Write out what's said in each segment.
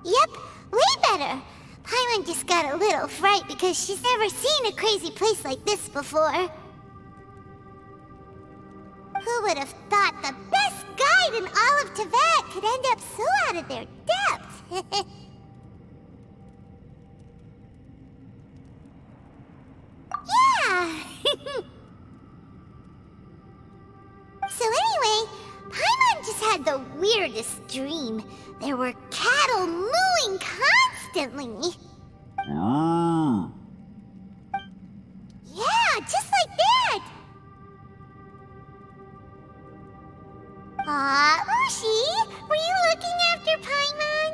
Yep, way better. Paimon just got a little fright because she's never seen a crazy place like this before. Who would have thought the best guide in all of Teyvat could end up so out of their depth? Yeah! So anyway, Paimon just had the weirdest dream. There were cattle mooing constantly. Yeah, just like that! Aw, Ushi, were you looking after Paimon?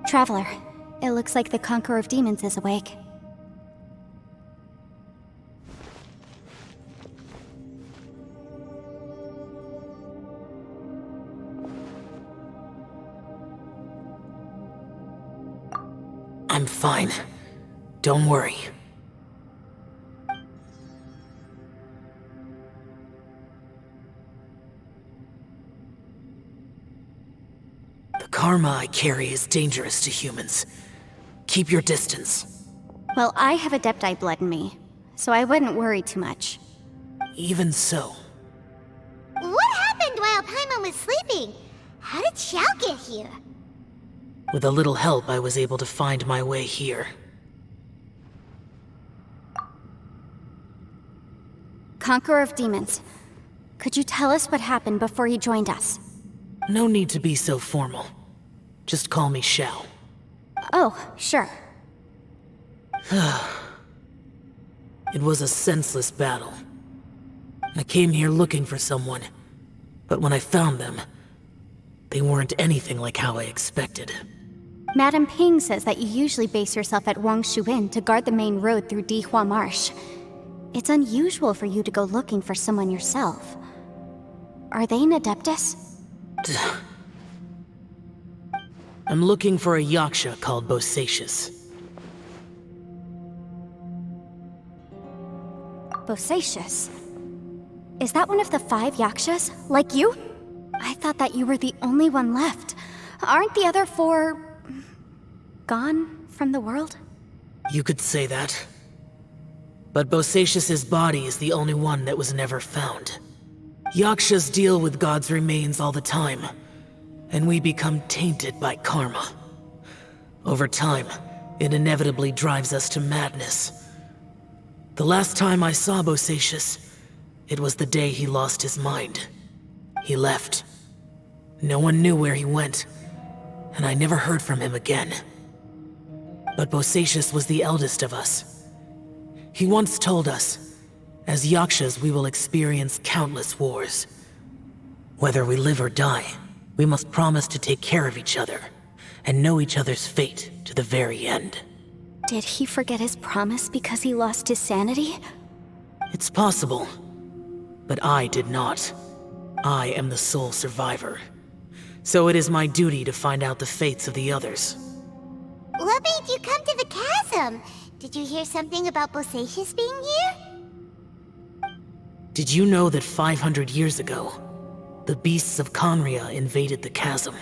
Traveler, it looks like the Conqueror of Demons is awake. I'm fine. Don't worry. The karma I carry is dangerous to humans. Keep your distance. Well, I have Adepti blood in me, so I wouldn't worry too much. Even so. What happened while Paimon was sleeping? How did Xiao get here? With a little help, I was able to find my way here. Conqueror of Demons, could you tell us what happened before you joined us? No need to be so formal. Just call me Xiao. Oh, sure. It was a senseless battle. I came here looking for someone, but when I found them, they weren't anything like how I expected. Madame Ping says that you usually base yourself at Wangshuin to guard the main road through Dihua Marsh. It's unusual for you to go looking for someone yourself. Are they an Adeptus? I'm looking for a Yaksha called Bosacius. Bosacius? Is that one of the 5 Yakshas, like you? I thought that you were the only one left. Aren't the other 4... gone from the world? You could say that. But Bosacius's body is the only one that was never found. Yakshas deal with God's remains all the time, and we become tainted by karma. Over time, it inevitably drives us to madness. The last time I saw Bosacius, it was the day he lost his mind. He left. No one knew where he went, and I never heard from him again. But Bosacius was the eldest of us. He once told us, as Yakshas we will experience countless wars. Whether we live or die, we must promise to take care of each other, and know each other's fate to the very end. Did he forget his promise because he lost his sanity? It's possible, but I did not. I am the sole survivor. So it is my duty to find out the fates of the others. What made you come to the chasm? Did you hear something about Bosacius being here? Did you know that 500 years ago, the beasts of Conria invaded the chasm?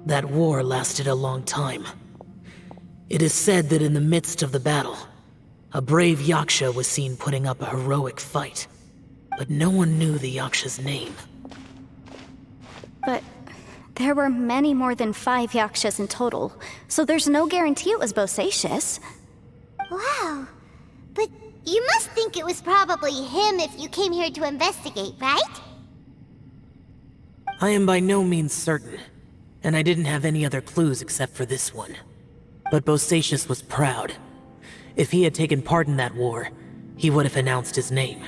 That war lasted a long time. It is said that in the midst of the battle, a brave Yaksha was seen putting up a heroic fight. But no one knew the Yaksha's name. But there were many more than 5 Yakshas in total, so there's no guarantee it was Bosacius. Wow. But you must think it was probably him if you came here to investigate, right? I am by no means certain, and I didn't have any other clues except for this one. But Bosacius was proud. If he had taken part in that war, he would have announced his name.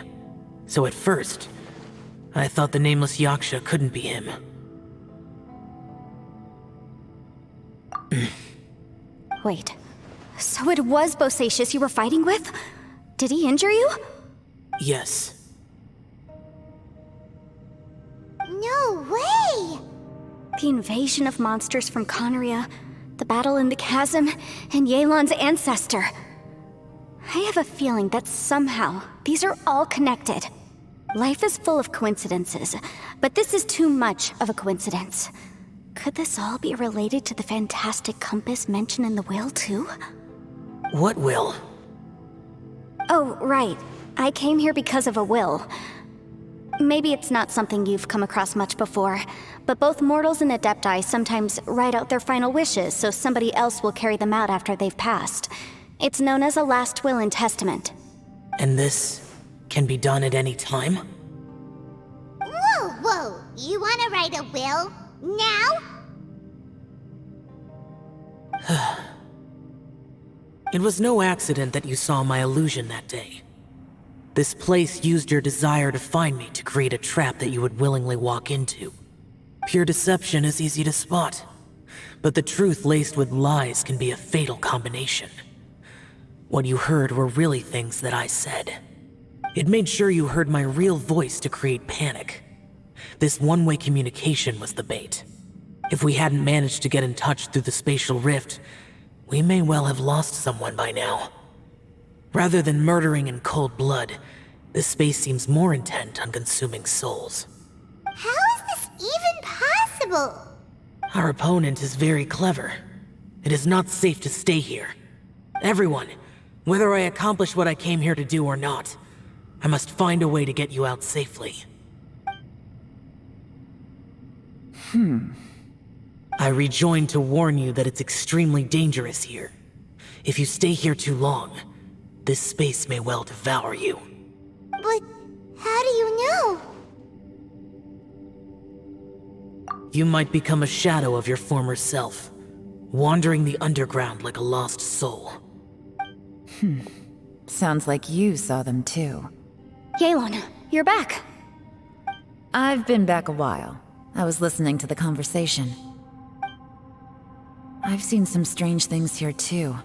So at first, I thought the nameless Yaksha couldn't be him. Wait, so it was Bosacius you were fighting with? Did he injure you? Yes. No The invasion of monsters from Conria, the battle in the chasm, and Yelan's ancestor. I have a feeling that somehow these are all connected. Life is full of coincidences, but this is too much of a coincidence. Could this all be related to the fantastic compass mentioned in the will, too? What will? Oh, right. I came here because of a will. Maybe it's not something you've come across much before, but both mortals and adepti sometimes write out their final wishes so somebody else will carry them out after they've passed. It's known as a last will and testament. And this can be done at any time? Whoa, whoa! You wanna write a will? Now? It was no accident that you saw my illusion that day. This place used your desire to find me to create a trap that you would willingly walk into. Pure deception is easy to spot, but the truth laced with lies can be a fatal combination. What you heard were really things that I said. It made sure you heard my real voice to create panic. This one-way communication was the bait. If we hadn't managed to get in touch through the spatial rift, we may well have lost someone by now. Rather than murdering in cold blood, this space seems more intent on consuming souls. How is this even possible? Our opponent is very clever. It is not safe to stay here. Everyone, whether I accomplish what I came here to do or not, I must find a way to get you out safely. I rejoined to warn you that it's extremely dangerous here. If you stay here too long, this space may well devour you. But how do you know? You might become a shadow of your former self, wandering the underground like a lost soul. Sounds like you saw them too. Yelan, you're back. I've been back a while. I was listening to the conversation. I've seen some strange things here too.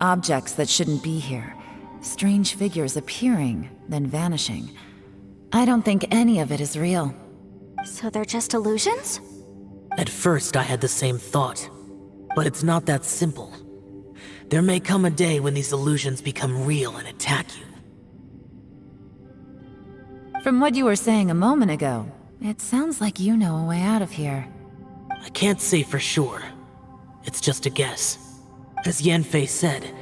Objects that shouldn't be here. Strange figures appearing, then vanishing. I don't think any of it is real. So they're just illusions? At first I had the same thought, but it's not that simple. There may come a day when these illusions become real and attack you. From what you were saying a moment ago, it sounds like you know a way out of here. I can't say for sure. It's just a guess. As Yanfei said,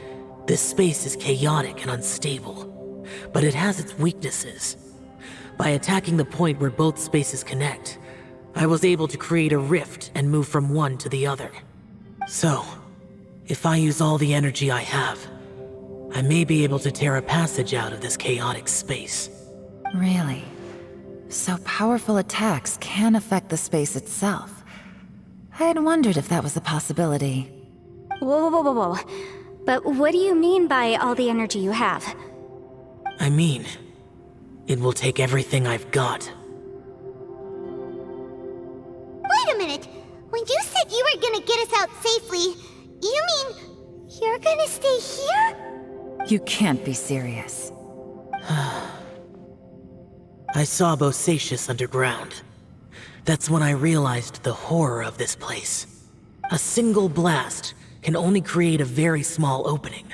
this space is chaotic and unstable, but it has its weaknesses. By attacking the point where both spaces connect, I was able to create a rift and move from one to the other. So, if I use all the energy I have, I may be able to tear a passage out of this chaotic space. Really? So powerful attacks can affect the space itself. I had wondered if that was a possibility. Whoa, whoa, whoa, whoa. But what do you mean by all the energy you have? I mean, it will take everything I've got. Wait a minute! When you said you were gonna get us out safely, you mean you're gonna stay here? You can't be serious. I saw Bosacius underground. That's when I realized the horror of this place. A single blast can only create a very small opening.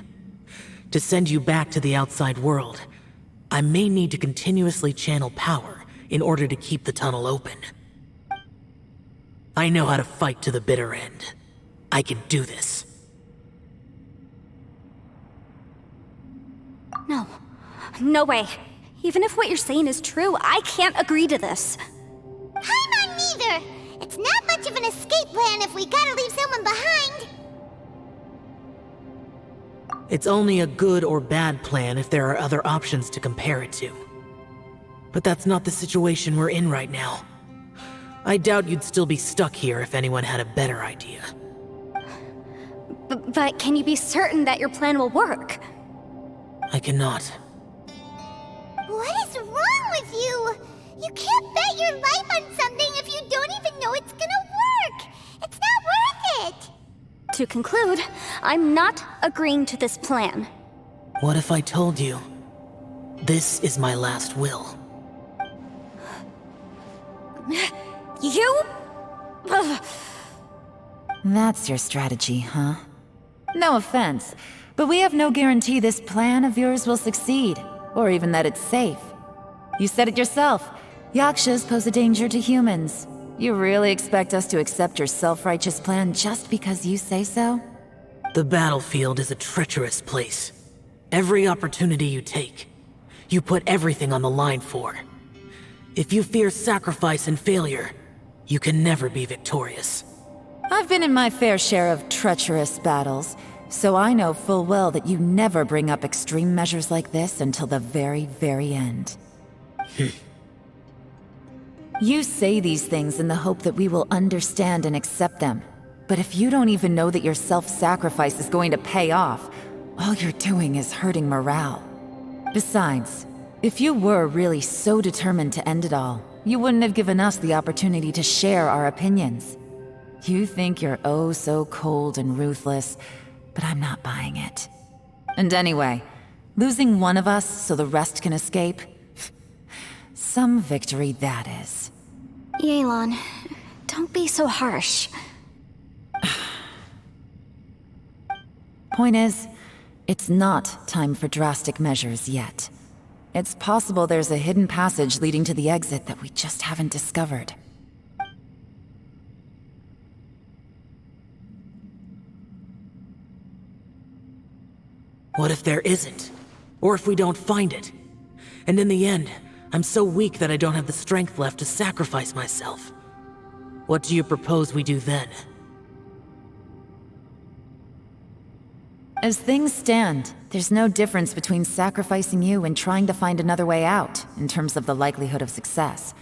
To send you back to the outside world, I may need to continuously channel power in order to keep the tunnel open. I know how to fight to the bitter end. I can do this. No. No way. Even if what you're saying is true, I can't agree to this. I'm on neither! It's not much of an escape plan if we gotta leave someone behind! It's only a good or bad plan if there are other options to compare it to. But that's not the situation we're in right now. I doubt you'd still be stuck here if anyone had a better idea. But can you be certain that your plan will work? I cannot. What is wrong with you? You can't bet your life on something if you don't even know it's gonna work! It's not worth it! To conclude, I'm not agreeing to this plan. What if I told you, this is my last will? You? That's your strategy, huh? No offense, but we have no guarantee this plan of yours will succeed, or even that it's safe. You said it yourself. Yakshas pose a danger to humans. You really expect us to accept your self-righteous plan just because you say so? The battlefield is a treacherous place. Every opportunity you take, you put everything on the line for. If you fear sacrifice and failure, you can never be victorious. I've been in my fair share of treacherous battles, so I know full well that you never bring up extreme measures like this until the very, very end. You say these things in the hope that we will understand and accept them. But if you don't even know that your self-sacrifice is going to pay off, all you're doing is hurting morale. Besides, if you were really so determined to end it all, you wouldn't have given us the opportunity to share our opinions. You think you're oh so cold and ruthless, but I'm not buying it. And anyway, losing one of us so the rest can escape? Some victory that is. Yelan, don't be so harsh. Point is, it's not time for drastic measures yet. It's possible there's a hidden passage leading to the exit that we just haven't discovered. What if there isn't? Or if we don't find it? And in the end, I'm so weak that I don't have the strength left to sacrifice myself. What do you propose we do then? As things stand, there's no difference between sacrificing you and trying to find another way out, in terms of the likelihood of success.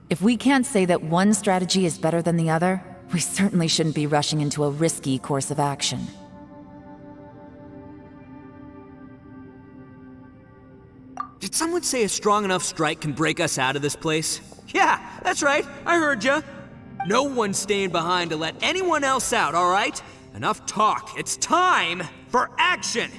If we can't say that one strategy is better than the other, we certainly shouldn't be rushing into a risky course of action. Did someone say a strong enough strike can break us out of this place? Yeah, that's right, I heard ya. No one's staying behind to let anyone else out, alright? Enough talk, it's time for action!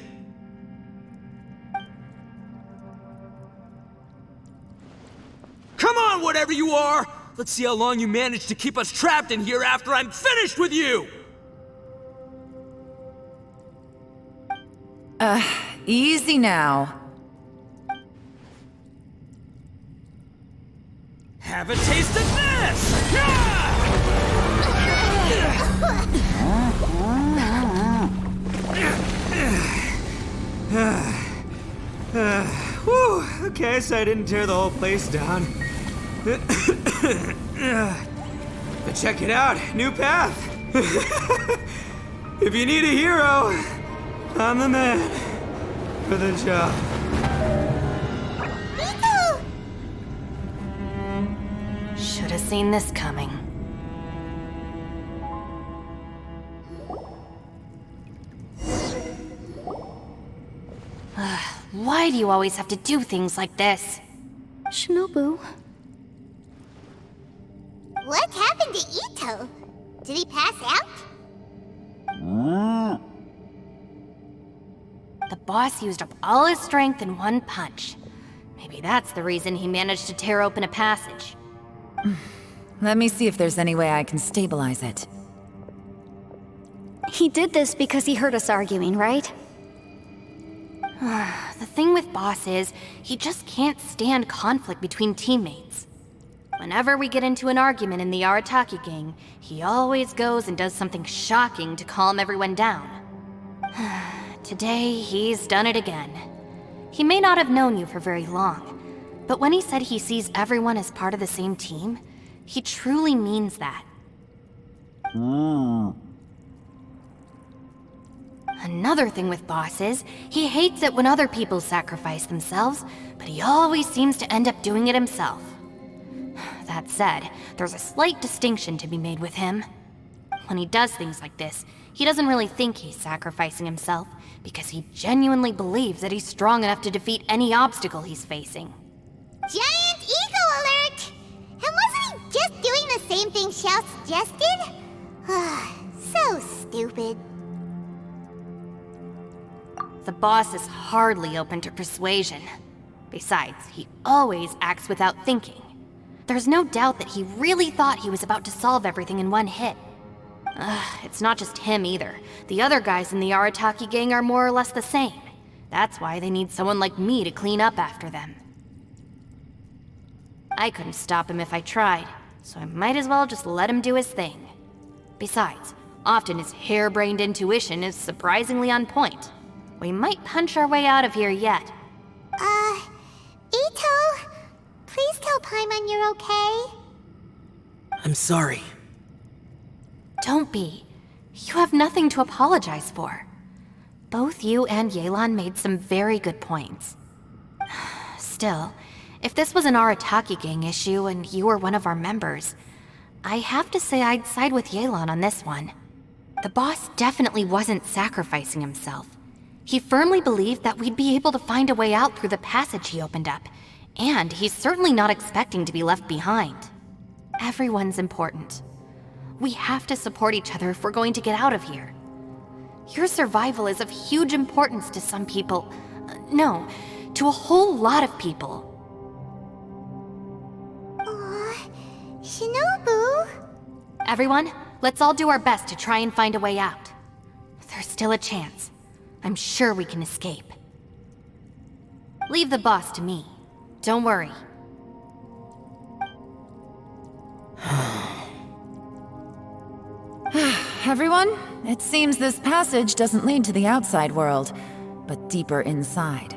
Come on, whatever you are! Let's see how long you manage to keep us trapped in here after I'm finished with you! Easy now. Have a taste of this! Yeah! Whew, okay, so I didn't tear the whole place down. But check it out, new path. If you need a hero, I'm the man for the job. Should have seen this coming. Why do you always have to do things like this? Shinobu, What happened to Ito? Did he pass out? The boss used up all his strength in one punch. Maybe that's the reason he managed to tear open a passage. Let me see if there's any way I can stabilize it. he did this because he heard us arguing, right? The thing with Boss is, he just can't stand conflict between teammates. Whenever we get into an argument in the Arataki gang, he always goes and does something shocking to calm everyone down. Today, he's done it again. He may not have known you for very long, but when he said he sees everyone as part of the same team, he truly means that. Another thing with Boss is, he hates it when other people sacrifice themselves, but he always seems to end up doing it himself. That said, there's a slight distinction to be made with him. When he does things like this, he doesn't really think he's sacrificing himself, because he genuinely believes that he's strong enough to defeat any obstacle he's facing. Giant ego alert! And wasn't he just doing the same thing Xiao suggested? So stupid. The boss is hardly open to persuasion. Besides, he always acts without thinking. There's no doubt that he really thought he was about to solve everything in one hit. It's not just him either. The other guys in the Arataki gang are more or less the same. That's why they need someone like me to clean up after them. I couldn't stop him if I tried, so I might as well just let him do his thing. Besides, often his harebrained intuition is surprisingly on point. We might punch our way out of here yet. Ito, please tell Paimon you're okay. I'm sorry. Don't be. You have nothing to apologize for. Both you and Yelan made some very good points. Still, if this was an Arataki gang issue and you were one of our members, I have to say I'd side with Yelan on this one. The boss definitely wasn't sacrificing himself. He firmly believed that we'd be able to find a way out through the passage he opened up, and he's certainly not expecting to be left behind. Everyone's important. We have to support each other if we're going to get out of here. Your survival is of huge importance to some people. No, to a whole lot of people. Aw, Shinobu. Everyone, let's all do our best to try and find a way out. There's still a chance. I'm sure we can escape. Leave the boss to me. Don't worry. Everyone, it seems this passage doesn't lead to the outside world, but deeper inside.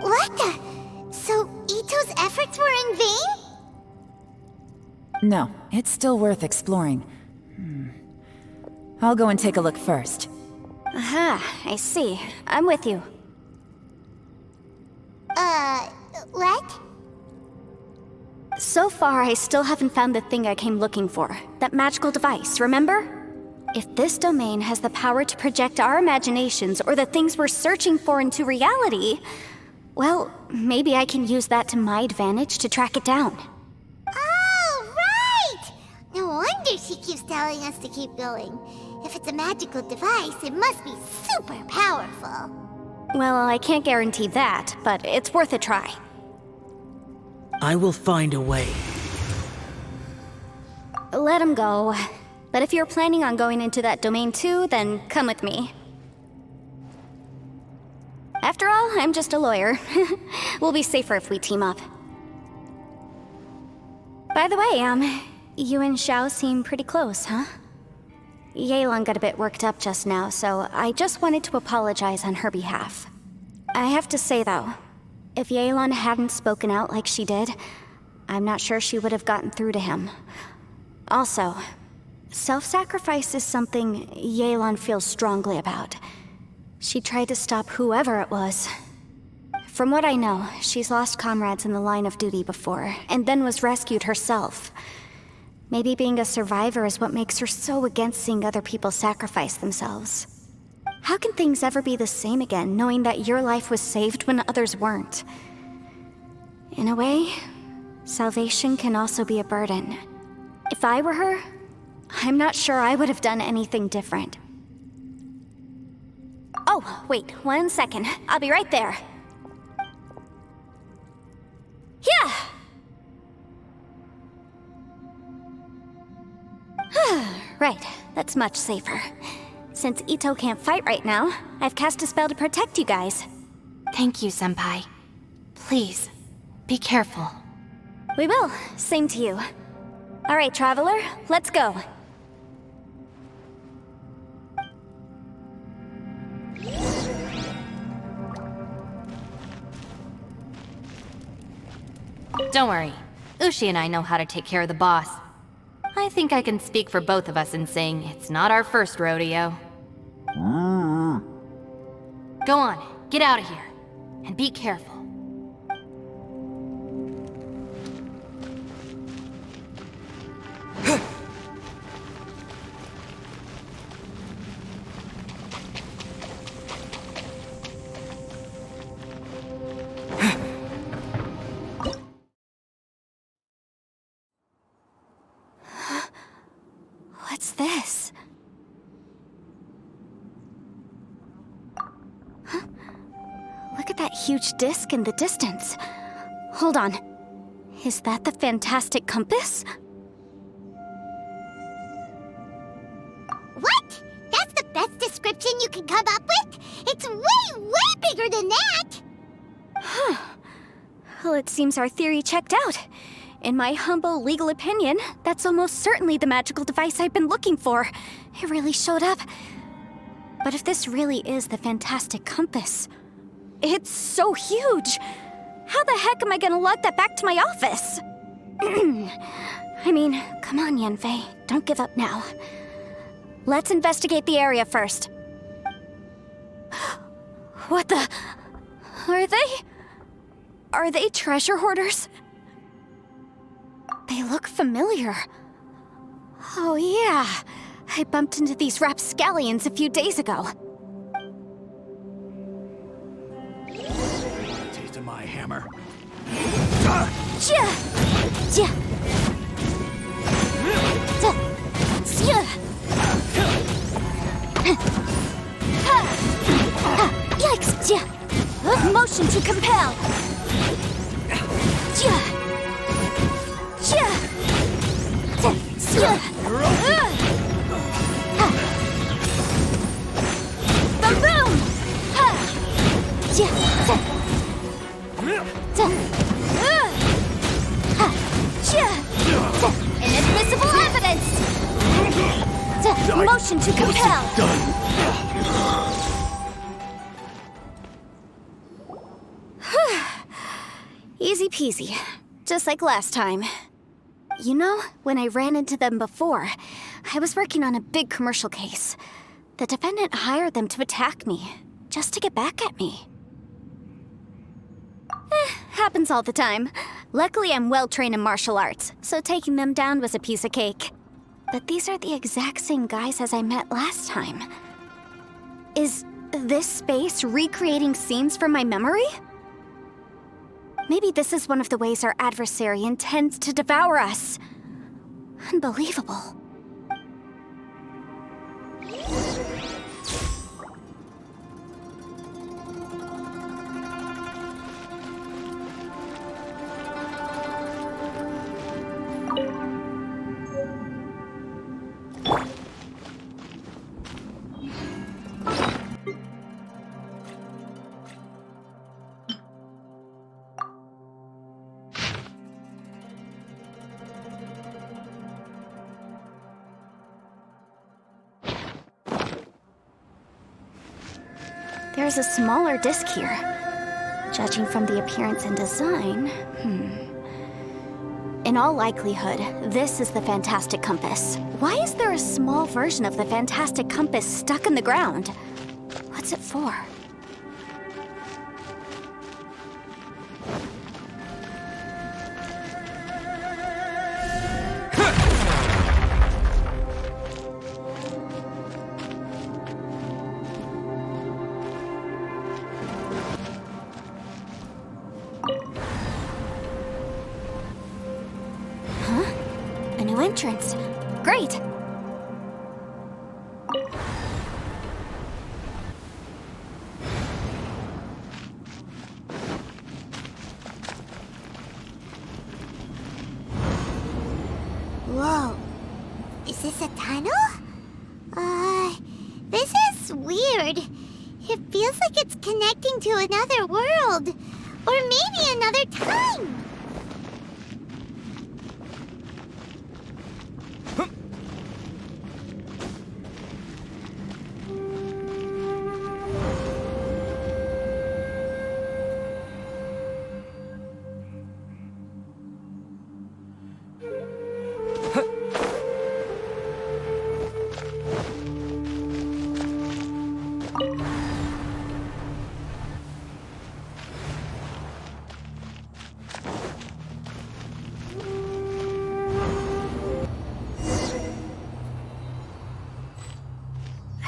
What the? So Ito's efforts were in vain? No, it's still worth exploring. I'll go and take a look first. Aha, I see. I'm with you. What? So far, I still haven't found the thing I came looking for. That magical device, remember? If this domain has the power to project our imaginations or the things we're searching for into reality, well, maybe I can use that to my advantage to track it down. Oh, right! No wonder she keeps telling us to keep going. If it's a magical device, it must be super powerful. Well, I can't guarantee that, but it's worth a try. I will find a way. Let him go. But if you're planning on going into that domain too, then come with me. After all, I'm just a lawyer. We'll be safer if we team up. By the way, you and Xiao seem pretty close, huh? Yelan got a bit worked up just now, so I just wanted to apologize on her behalf. I have to say though, if Yelan hadn't spoken out like she did, I'm not sure she would have gotten through to him. Also, self-sacrifice is something Yelan feels strongly about. She tried to stop whoever it was. From what I know, she's lost comrades in the line of duty before, and then was rescued herself. Maybe being a survivor is what makes her so against seeing other people sacrifice themselves. How can things ever be the same again, knowing that your life was saved when others weren't? In a way, salvation can also be a burden. If I were her, I'm not sure I would have done anything different. Oh, wait, 1 second. I'll be right there. Yeah! Right, that's much safer. Since Ito can't fight right now, I've cast a spell to protect you guys. Thank you, Senpai. Please, be careful. We will. Same to you. All right, Traveler, let's go. Don't worry. Ushi and I know how to take care of the boss. I think I can speak for both of us in saying it's not our first rodeo. Go on, get out of here. And be careful. What's this? Huh? Look at that huge disc in the distance. Hold on. Is that the fantastic compass? What? That's the best description you can come up with? It's way, way bigger than that! Well, it seems our theory checked out. In my humble legal opinion, that's almost certainly the magical device I've been looking for. It really showed up. But if this really is the fantastic compass, it's so huge! How the heck am I gonna lug that back to my office? I mean, come on, Yanfei. Don't give up now. Let's investigate the area first. What the... Are they treasure hoarders? They look familiar. Oh yeah, I bumped into these rapscallions a few days ago. Taste of my hammer. Yikes! Motion to compel. Boom! Inadmissible evidence! Motion to compel! Easy peasy. Just like last time. You know, when I ran into them before, I was working on a big commercial case. The defendant hired them to attack me, just to get back at me. Happens all the time. Luckily, I'm well-trained in martial arts, so taking them down was a piece of cake. But these are the exact same guys as I met last time. Is this space recreating scenes from my memory? Maybe this is one of the ways our adversary intends to devour us. Unbelievable. There's a smaller disc here. Judging from the appearance and design, In all likelihood, this is the fantastic compass. Why is there a small version of the fantastic compass stuck in the ground? What's it for? A new entrance. Great! Whoa. Is this a tunnel? This is weird. It feels like it's connecting to another world. Or maybe another time.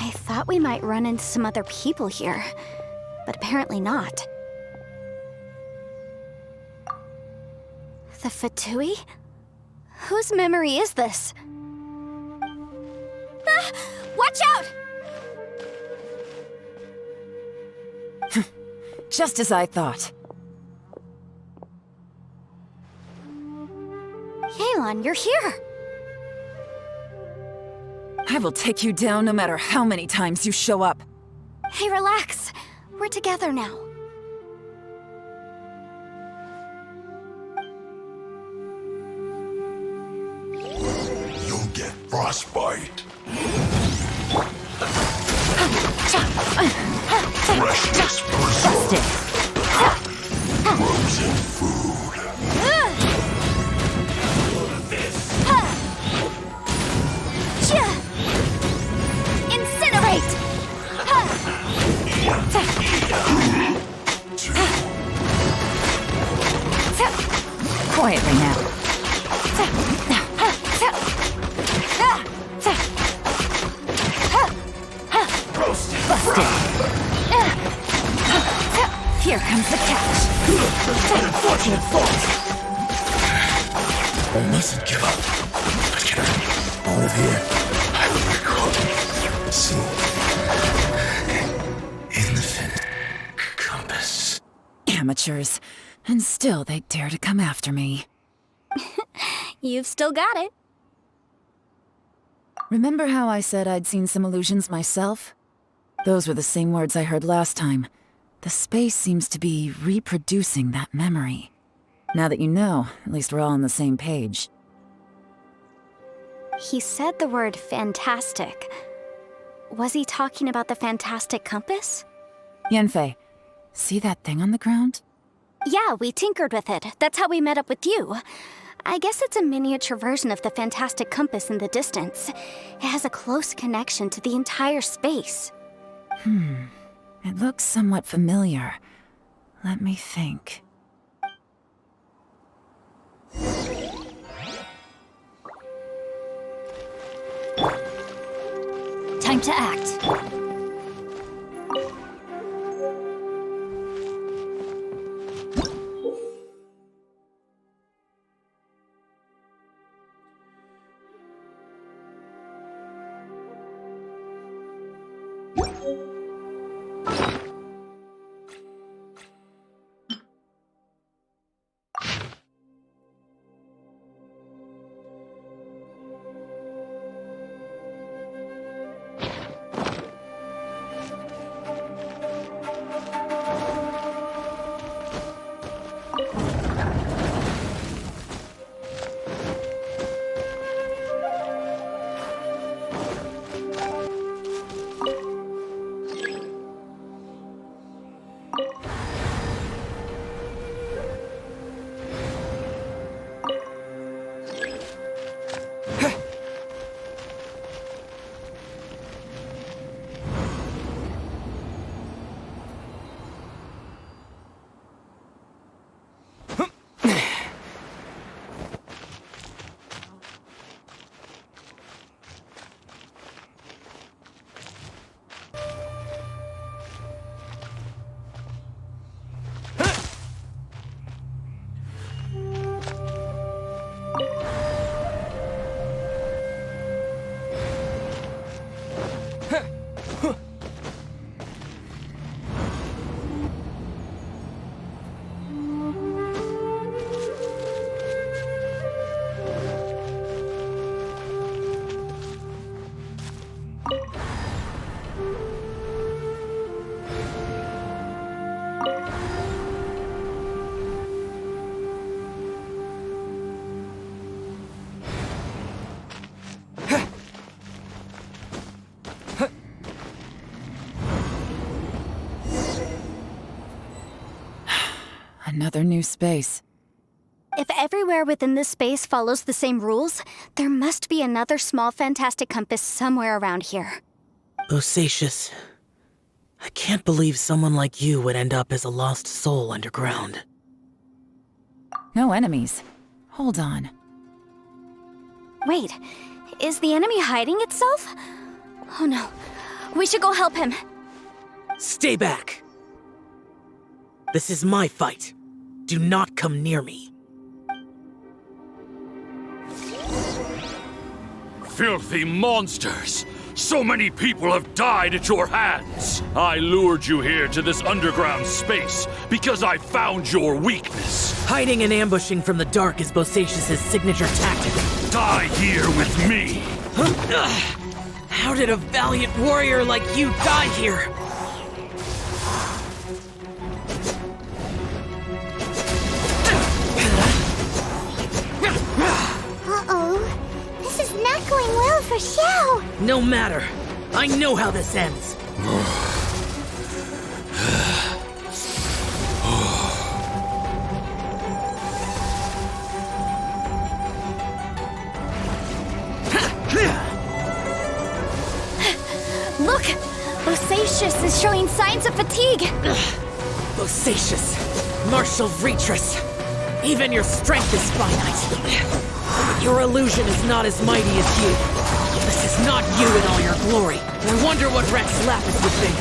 I thought we might run into some other people here, but apparently not. The Fatui? Whose memory is this? Ah! Watch out! Just as I thought. on, you're here! I will take you down no matter how many times you show up. Hey, relax. We're together now. You'll get frostbite. Freshness preserved. Frozen food. Incinerate! Quietly now. Busted. Here comes the catch. Fortunate fault. I mustn't give up. But can I out of here? I will recall soon. Infinite compass. Amateurs. And still they dare to come after me. You've still got it. Remember how I said I'd seen some illusions myself? Those were the same words I heard last time. The space seems to be reproducing that memory. Now that you know, at least we're all on the same page. He said the word fantastic. Was he talking about the fantastic compass? Yanfei, see that thing on the ground? Yeah, we tinkered with it. That's how we met up with you. I guess it's a miniature version of the fantastic compass in the distance. It has a close connection to the entire space. It looks somewhat familiar. Let me think. Time to act. Another new space. If everywhere within this space follows the same rules, there must be another small fantastic compass somewhere around here. Bosacious. I can't believe someone like you would end up as a lost soul underground. No enemies. Hold on. Wait, is the enemy hiding itself? Oh no, we should go help him. Stay back! This is my fight. Do not come near me. Filthy monsters! So many people have died at your hands. I lured you here to this underground space because I found your weakness. Hiding and ambushing from the dark is Bosacius' signature tactic. Die here with me. How did a valiant warrior like you die here? Uh-oh. This is not going well for Xiao. No matter. I know how this ends. Look! Bosacius is showing signs of fatigue! Bosacius, martial Vitris. Even your strength is finite. Your illusion is not as mighty as you. This is not you in all your glory. I wonder what Rex Lapis would think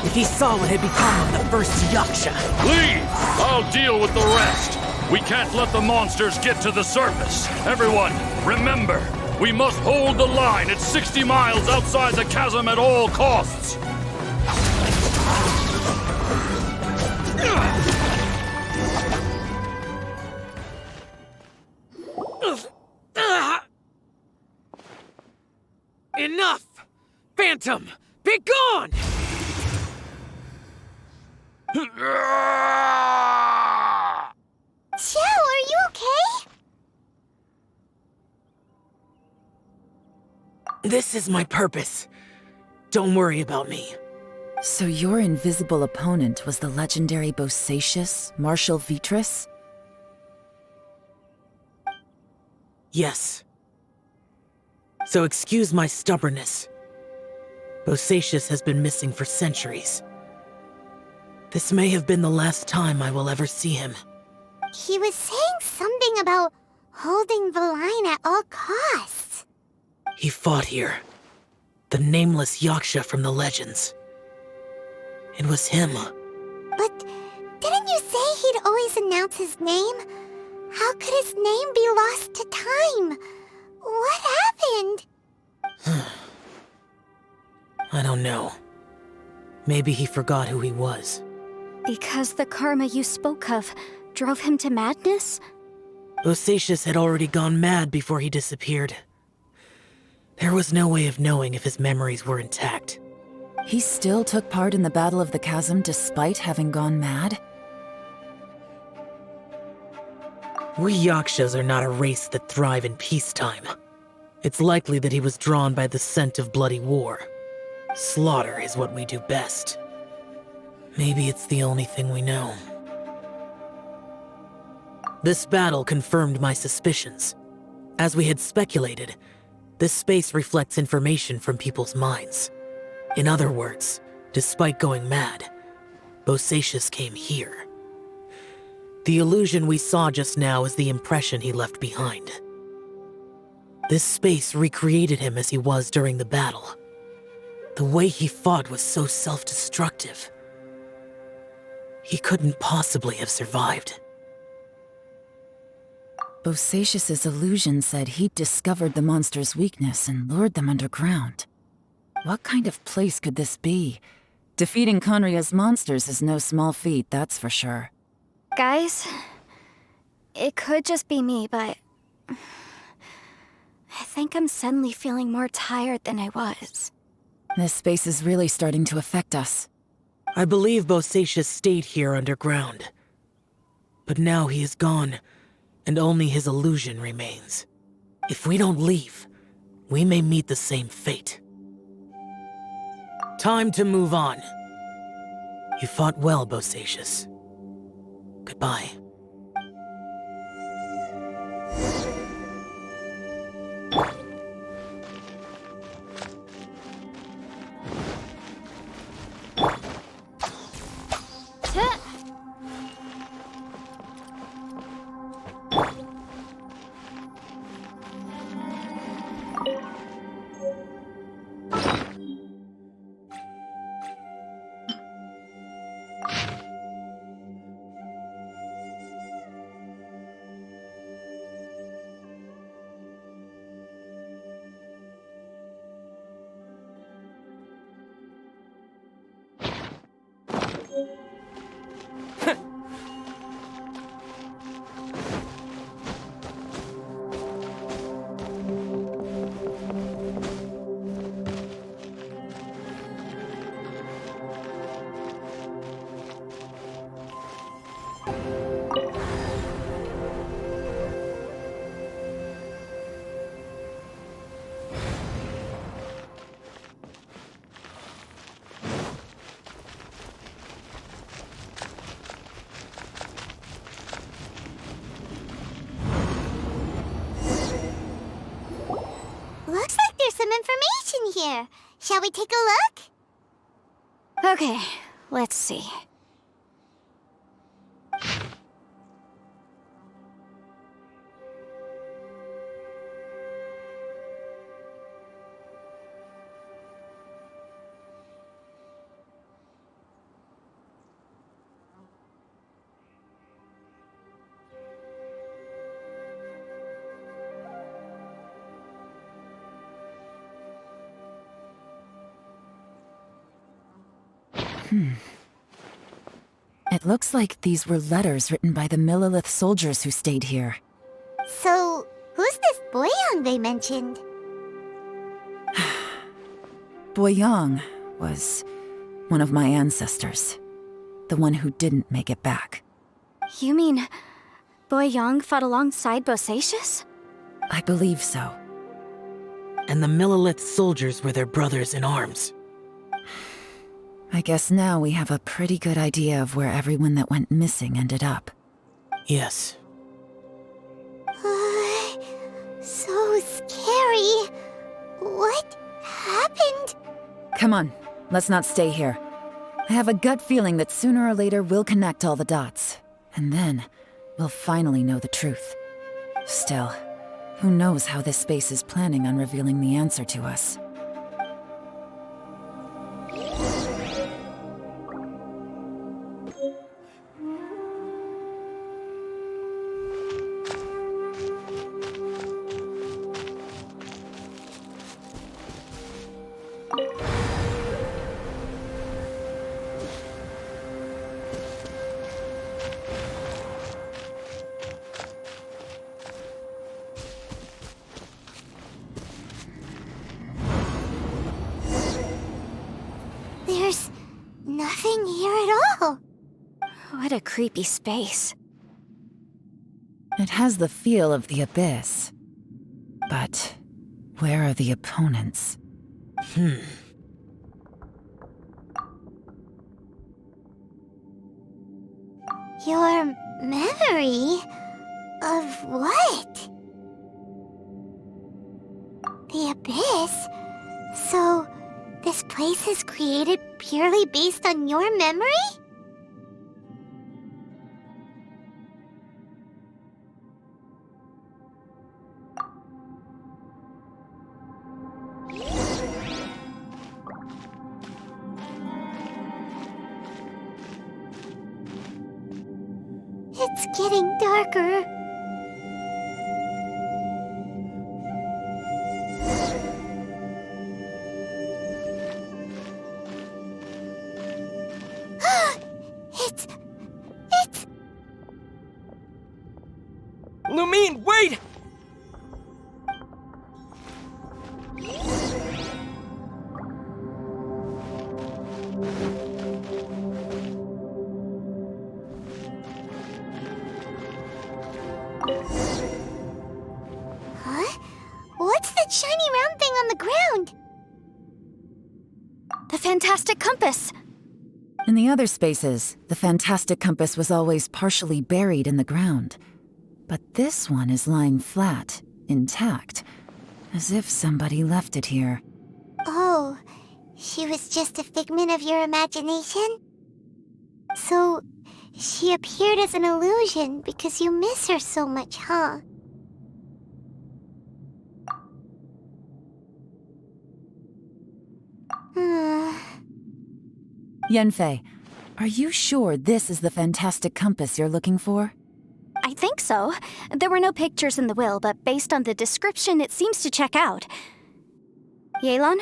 if he saw what had become of the first Yaksha. Leave! I'll deal with the rest. We can't let the monsters get to the surface. Everyone, remember, we must hold the line at 60 miles outside the chasm at all costs. Enough! Phantom, be gone! Xiao, are you okay? This is my purpose. Don't worry about me. So your invisible opponent was the legendary Bosacius, Martial Vitris? Yes. So excuse my stubbornness. Bosacius has been missing for centuries. This may have been the last time I will ever see him. He was saying something about holding the line at all costs. He fought here. The nameless Yaksha from the legends. It was him. But didn't you say he'd always announce his name? How could his name be lost to time? What happened? I don't know. Maybe he forgot who he was. Because the karma you spoke of drove him to madness? Bosacius had already gone mad before he disappeared. There was no way of knowing if his memories were intact. He still took part in the Battle of the Chasm despite having gone mad? We Yakshas are not a race that thrive in peacetime. It's likely that he was drawn by the scent of bloody war. Slaughter is what we do best. Maybe it's the only thing we know. This battle confirmed my suspicions. As we had speculated, this space reflects information from people's minds. In other words, despite going mad, Bosacius came here. The illusion we saw just now is the impression he left behind. This space recreated him as he was during the battle. The way he fought was so self-destructive. He couldn't possibly have survived. Bosacius's illusion said he'd discovered the monster's weakness and lured them underground. What kind of place could this be? Defeating Conria's monsters is no small feat, that's for sure. Guys, it could just be me, but I think I'm suddenly feeling more tired than I was. This space is really starting to affect us. I believe Bosacius stayed here underground. But now he is gone, and only his illusion remains. If we don't leave, we may meet the same fate. Time to move on. You fought well, Bosacius. Goodbye. some information here. Shall we take a look? Okay, let's see. It looks like these were letters written by the Millelith soldiers who stayed here. So, who's this Boyang they mentioned? Boyang was one of my ancestors. The one who didn't make it back. You mean Boyang fought alongside Bosacius? I believe so. And the Millelith soldiers were their brothers in arms. I guess now we have a pretty good idea of where everyone that went missing ended up. Yes. So scary. What happened? Come on, let's not stay here. I have a gut feeling that sooner or later we'll connect all the dots. And then, we'll finally know the truth. Still, who knows how this space is planning on revealing the answer to us. There's nothing here at all. What a creepy space. It has the feel of the Abyss. But where are the opponents? Your memory of what? The Abyss? So, this place is created purely based on your memory? It's getting darker. It's... Lumine, wait! Huh? What's that shiny round thing on the ground? The fantastic compass! In the other spaces, the fantastic compass was always partially buried in the ground. But this one is lying flat, intact, as if somebody left it here. Oh, she was just a figment of your imagination? So, she appeared as an illusion because you miss her so much, huh? Yanfei, are you sure this is the fantastic compass you're looking for? I think so. There were no pictures in the will, but based on the description, it seems to check out. Yelan?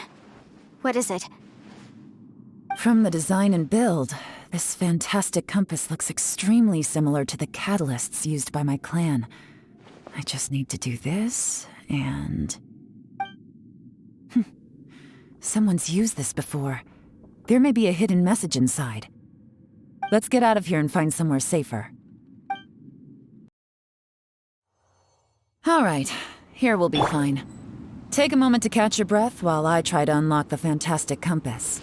What is it? From the design and build, this fantastic compass looks extremely similar to the catalysts used by my clan. I just need to do this, and... Someone's used this before. There may be a hidden message inside. Let's get out of here and find somewhere safer. All right, here we'll be fine. Take a moment to catch your breath while I try to unlock the fantastic compass.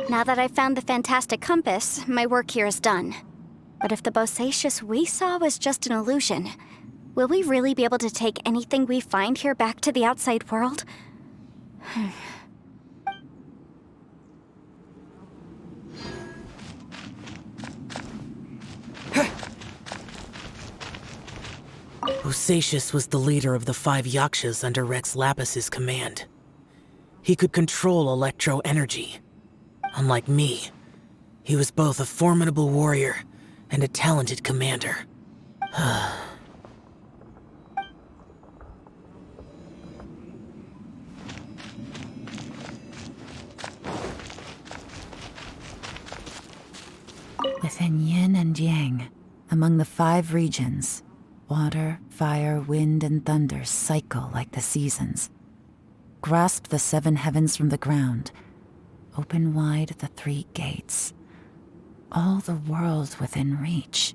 Now that I've found the fantastic compass, my work here is done. But if the Bosacius we saw was just an illusion, will we really be able to take anything we find here back to the outside world? Bosacius was the leader of the 5 Yakshas under Rex Lapis's command. He could control electro energy. Unlike me, he was both a formidable warrior and a talented commander. Within yin and yang, among the 5 regions, water, fire, wind, and thunder cycle like the seasons. Grasp the 7 heavens from the ground. Open wide the 3 gates. All the world within reach.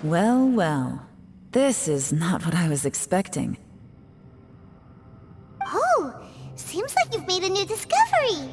Well, well. This is not what I was expecting. Oh, seems like you've made a new discovery.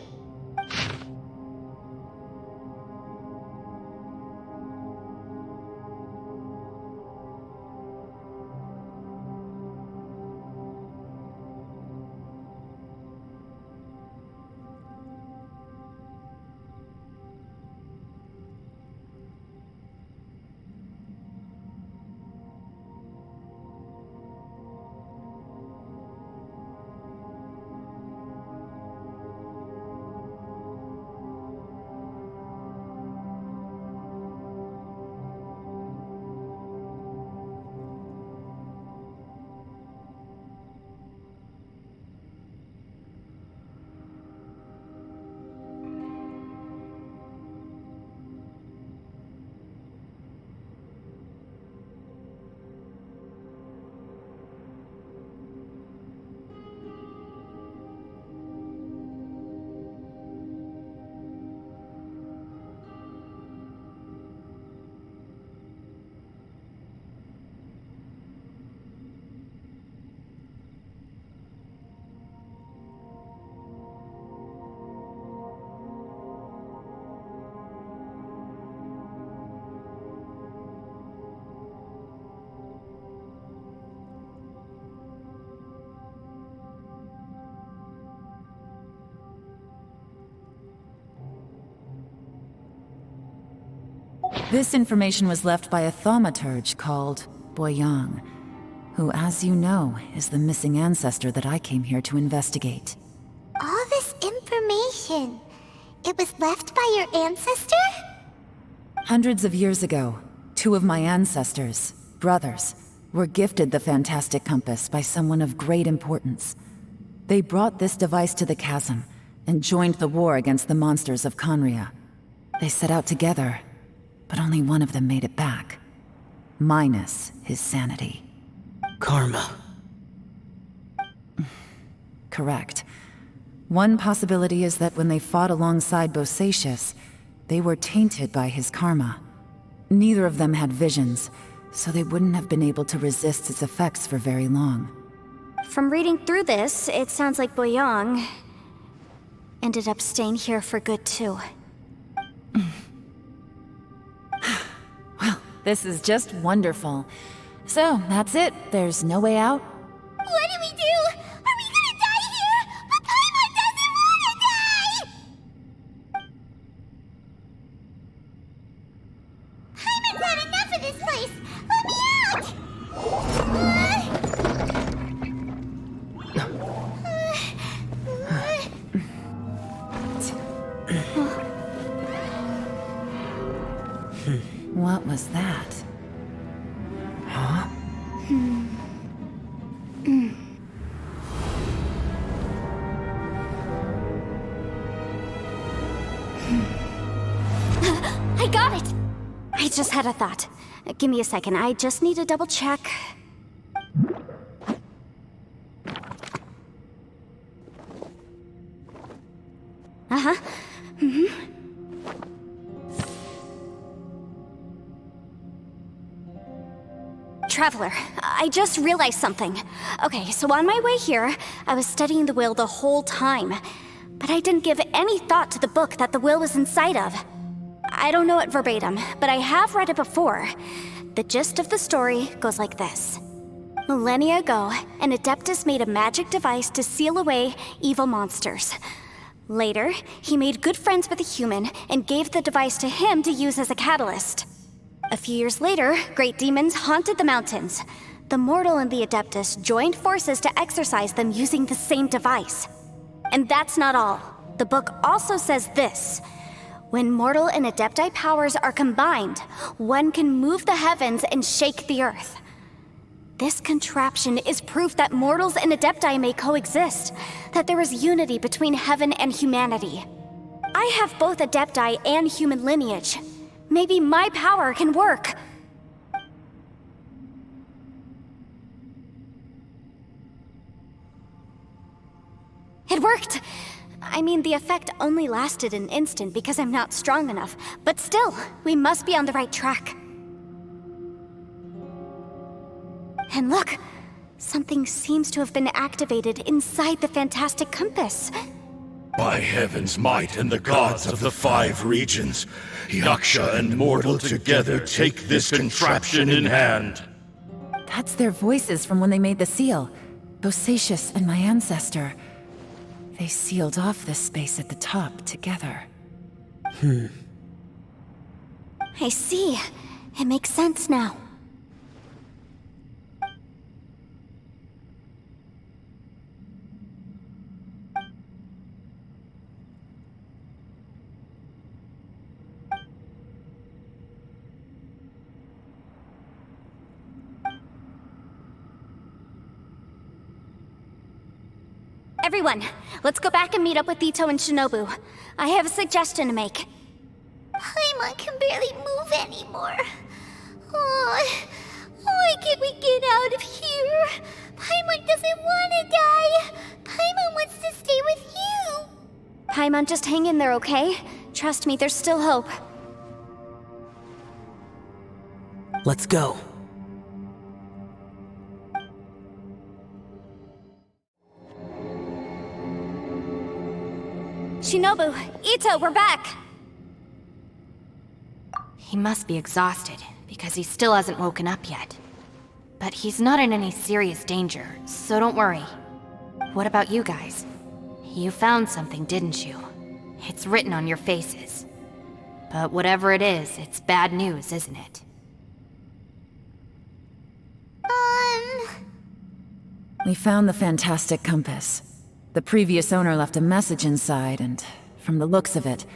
This information was left by a thaumaturge called Boyang, who, as you know, is the missing ancestor that I came here to investigate. All this information, it was left by your ancestor? Hundreds of years ago, 2 of my ancestors, brothers, were gifted the fantastic compass by someone of great importance. They brought this device to the chasm and joined the war against the monsters of Conria. They set out together, but only one of them made it back. Minus his sanity. Karma. Correct. One possibility is that when they fought alongside Bosacius, they were tainted by his karma. Neither of them had visions, so they wouldn't have been able to resist its effects for very long. From reading through this, it sounds like Boyang ended up staying here for good too. Well, this is just wonderful. So, that's it. There's no way out? What do we do? Are we gonna die here? But Paimon doesn't wanna die! Paimon's had enough of this place! Let me out! What was that? Huh? I got it! I just had a thought. Give me a second, I just need to double check. Uh-huh. Traveler, I just realized something. Okay, so on my way here, I was studying the will the whole time. But I didn't give any thought to the book that the will was inside of. I don't know it verbatim, but I have read it before. The gist of the story goes like this. Millennia ago, an Adeptus made a magic device to seal away evil monsters. Later, he made good friends with a human and gave the device to him to use as a catalyst. A few years later, great demons haunted the mountains. The mortal and the Adeptus joined forces to exorcise them using the same device. And that's not all. The book also says this. When mortal and Adepti powers are combined, one can move the heavens and shake the earth. This contraption is proof that mortals and Adepti may coexist, that there is unity between heaven and humanity. I have both Adepti and human lineage. Maybe my power can work. It worked! I mean, the effect only lasted an instant because I'm not strong enough, but still, we must be on the right track. And look, something seems to have been activated inside the fantastic compass. By heaven's might and the gods of the 5 regions, Yaksha and mortal together take this contraption in hand. That's their voices from when they made the seal. Bosacius and my ancestor. They sealed off this space at the top together. I see. It makes sense now. Everyone, let's go back and meet up with Ito and Shinobu. I have a suggestion to make. Paimon can barely move anymore. Oh, why can't we get out of here? Paimon doesn't want to die. Paimon wants to stay with you. Paimon, just hang in there, okay? Trust me, there's still hope. Let's go. Shinobu, Ito, we're back! He must be exhausted, because he still hasn't woken up yet. But he's not in any serious danger, so don't worry. What about you guys? You found something, didn't you? It's written on your faces. But whatever it is, it's bad news, isn't it? We found the fantastic compass. The previous owner left a message inside, and from the looks of it,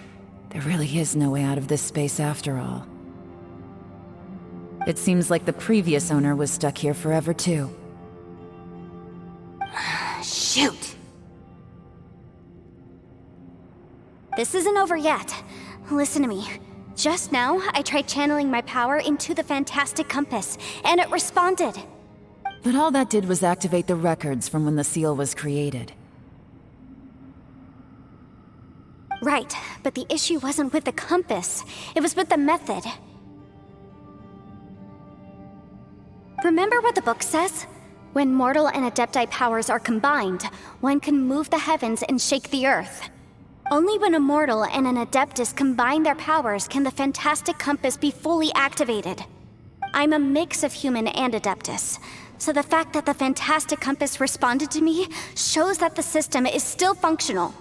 there really is no way out of this space after all. It seems like the previous owner was stuck here forever too. Shoot! This isn't over yet. Listen to me. Just now, I tried channeling my power into the fantastic compass, and it responded. But all that did was activate the records from when the seal was created. Right, but the issue wasn't with the compass. It was with the method. Remember what the book says? When mortal and Adepti powers are combined, one can move the heavens and shake the earth. Only when a mortal and an Adeptus combine their powers can the fantastic compass be fully activated. I'm a mix of human and Adeptus, so the fact that the fantastic compass responded to me shows that the system is still functional.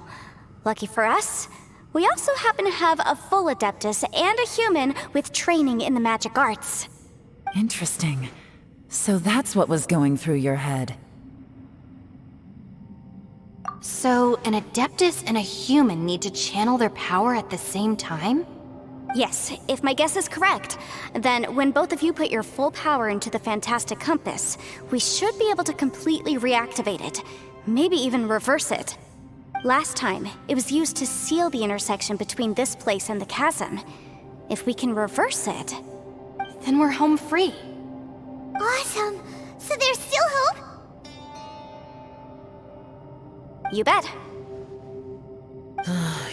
Lucky for us, we also happen to have a full Adeptus and a human with training in the magic arts. Interesting. So that's what was going through your head. So, an Adeptus and a human need to channel their power at the same time? Yes, if my guess is correct, then when both of you put your full power into the fantastic compass, we should be able to completely reactivate it, maybe even reverse it. Last time, it was used to seal the intersection between this place and the chasm. If we can reverse it, Then we're home free. Awesome. So there's still hope? you bet.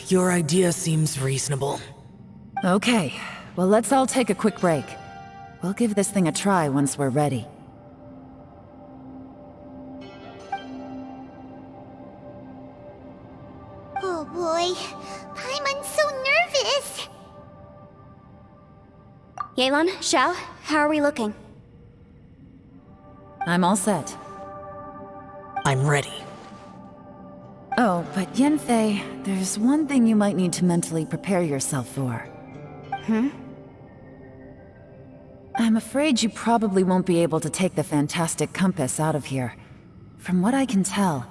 Your idea seems reasonable. Okay, well let's all take a quick break. We'll give this thing a try once we're ready. Oh boy, Paimon's so nervous. Yelan, Xiao, how are we looking? I'm all set. I'm ready. Oh, but Yanfei, there's one thing you might need to mentally prepare yourself for. I'm afraid you probably won't be able to take the fantastic compass out of here. From what I can tell,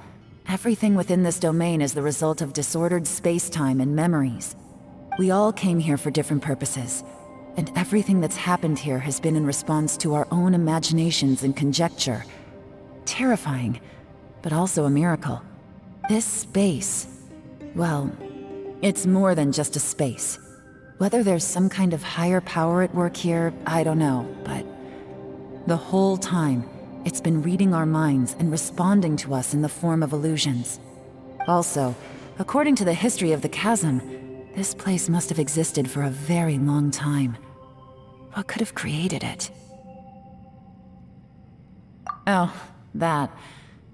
everything within this domain is the result of disordered space-time and memories. We all came here for different purposes, and everything that's happened here has been in response to our own imaginations and conjecture. Terrifying, but also a miracle. This space, well, it's more than just a space. Whether there's some kind of higher power at work here, I don't know, but the whole time, it's been reading our minds and responding to us in the form of illusions. Also, according to the history of the chasm, this place must have existed for a very long time. What could have created it? Oh, that.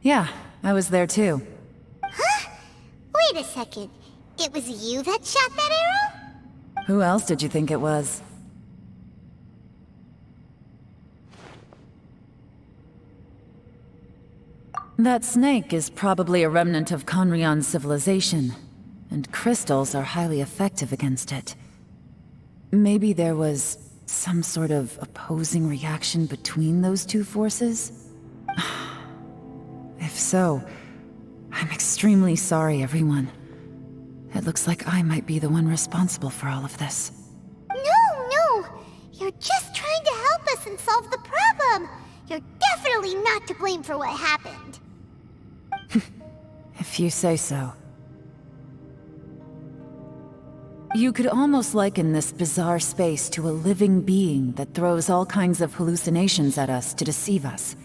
Yeah, I was there too. Huh? Wait a second. It was you that shot that arrow? Who else did you think it was? That snake is probably a remnant of Conrion's civilization, and crystals are highly effective against it. Maybe there was some sort of opposing reaction between those two forces? If so, I'm extremely sorry, everyone. It looks like I might be the one responsible for all of this. No! You're just trying to help us and solve the problem! You're definitely not to blame for what happened. If you say so. You could almost liken this bizarre space to a living being that throws all kinds of hallucinations at us to deceive us.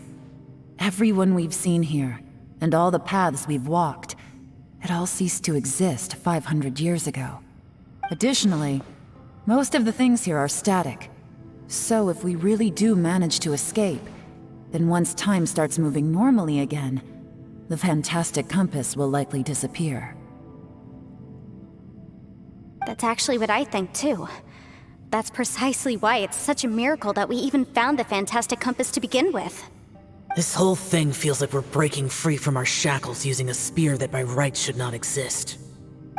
Everyone we've seen here, and all the paths we've walked, it all ceased to exist 500 years ago. Additionally, most of the things here are static. So if we really do manage to escape, then once time starts moving normally again, the fantastic compass will likely disappear. That's actually what I think too. That's precisely why it's such a miracle that we even found the fantastic compass to begin with. This whole thing feels like we're breaking free from our shackles using a spear that by rights should not exist.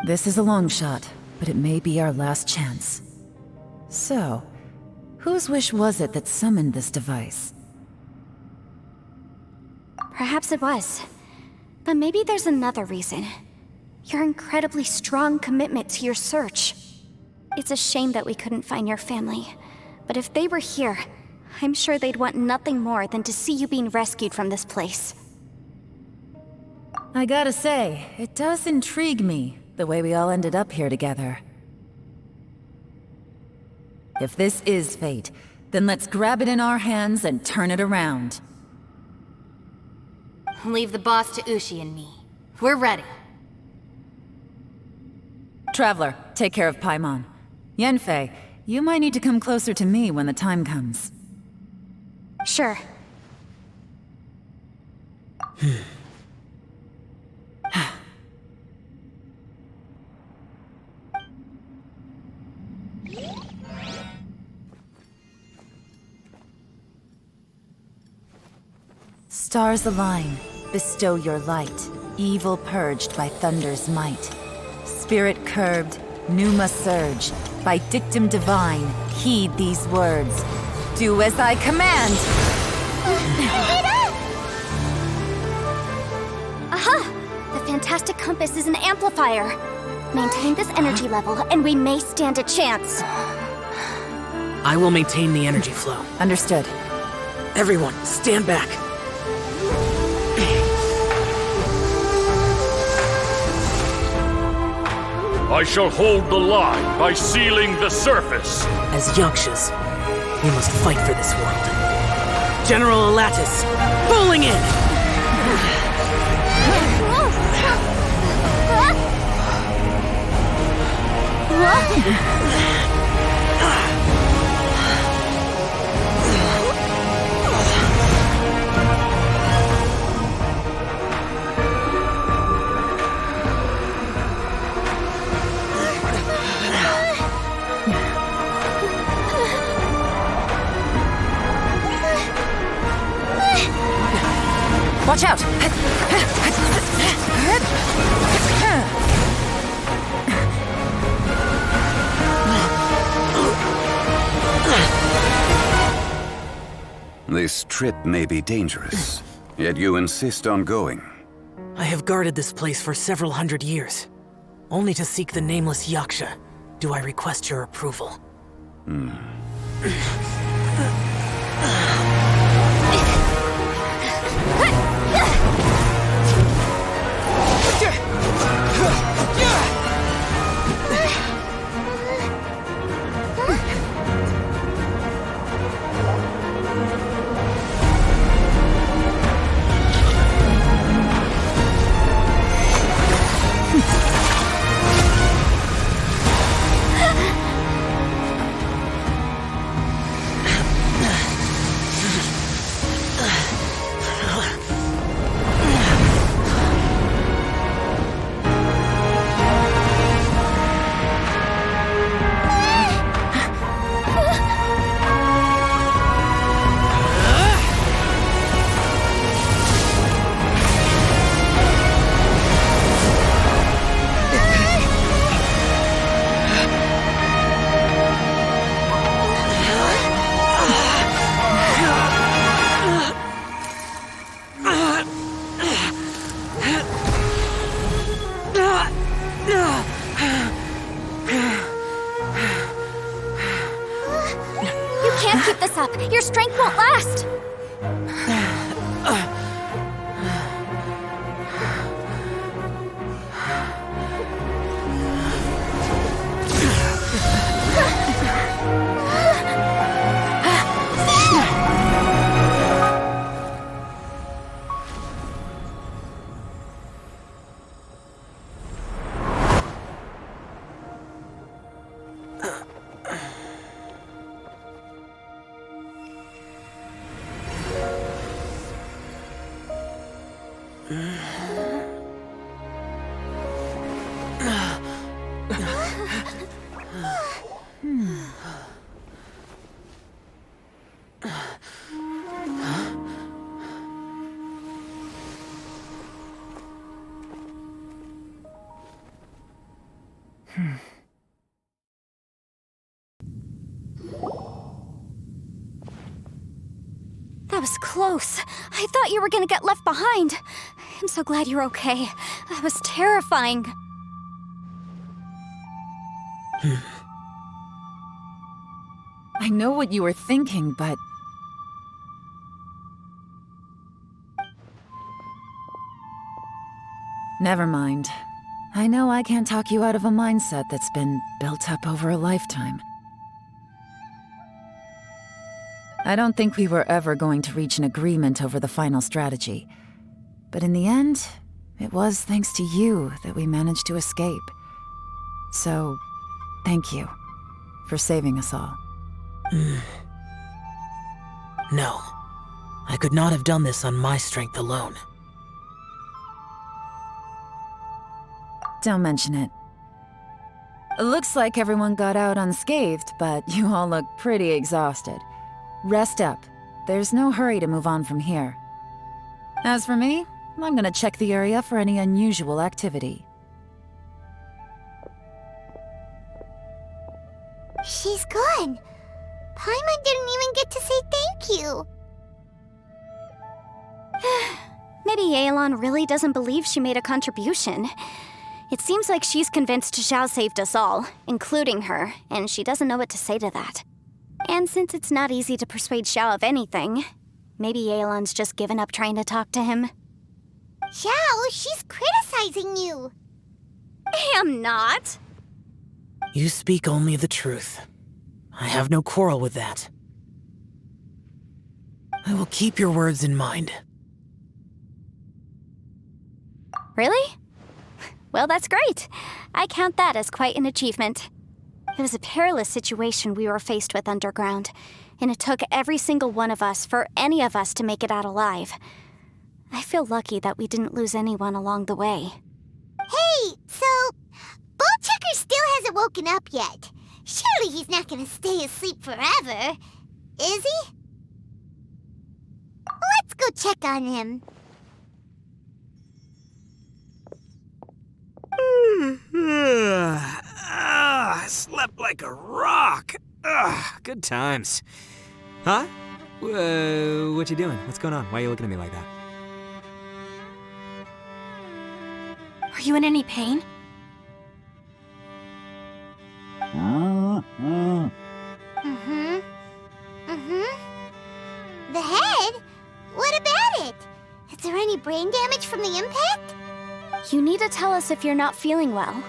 This is a long shot, but it may be our last chance. So, whose wish was it that summoned this device? Perhaps it was. But maybe there's another reason. Your incredibly strong commitment to your search. It's a shame that we couldn't find your family. But if they were here, I'm sure they'd want nothing more than to see you being rescued from this place. I gotta say, it does intrigue me, the way we all ended up here together. If this is fate, then let's grab it in our hands and turn it around. Leave the boss to Ushi and me. We're ready. Traveler, take care of Paimon. Yanfei, you might need to come closer to me when the time comes. Sure. Stars align, bestow your light, evil purged by thunder's might. Spirit curbed, pneuma surge, by dictum divine, heed these words. Do as I command! Aha! The fantastic compass is an amplifier. Maintain this energy level, and we may stand a chance. I will maintain the energy flow. Understood. Everyone, stand back. I shall hold the line by sealing the surface. As Yakshas, we must fight for this world. General Alatus, rolling in! Watch out! This trip may be dangerous, yet you insist on going. I have guarded this place for several hundred years. Only to seek the nameless Yaksha do I request your approval. Your strength won't last! That was close. I thought you were gonna get left behind. I'm so glad you're okay. That was terrifying. I know what you were thinking, but... Never mind. I know I can't talk you out of a mindset that's been built up over a lifetime. I don't think we were ever going to reach an agreement over the final strategy. But in the end, it was thanks to you that we managed to escape. So, thank you for saving us all. No. I could not have done this on my strength alone. Don't mention it. Looks like everyone got out unscathed, but you all look pretty exhausted. Rest up. There's no hurry to move on from here. As for me, I'm gonna check the area for any unusual activity. She's gone. Paimon didn't even get to say thank you. Maybe Yelan really doesn't believe she made a contribution. It seems like she's convinced Xiao saved us all, including her, and she doesn't know what to say to that. And since it's not easy to persuade Xiao of anything, maybe Yelan's just given up trying to talk to him. Xiao, she's criticizing you. I'm not. You speak only the truth. I have no quarrel with that. I will keep your words in mind. Really? Well, that's great. I count that as quite an achievement. It was a perilous situation we were faced with underground, and it took every single one of us for any of us to make it out alive. I feel lucky that we didn't lose anyone along the way. Hey, so Bullchecker still hasn't woken up yet. Surely he's not gonna stay asleep forever, is he? Let's go check on him. Slept like a rock. Good times. Huh? What you doing? What's going on? Why are you looking at me like that? Are you in any pain? The head? What about it? Is there any brain damage from the impact? You need to tell us if you're not feeling well.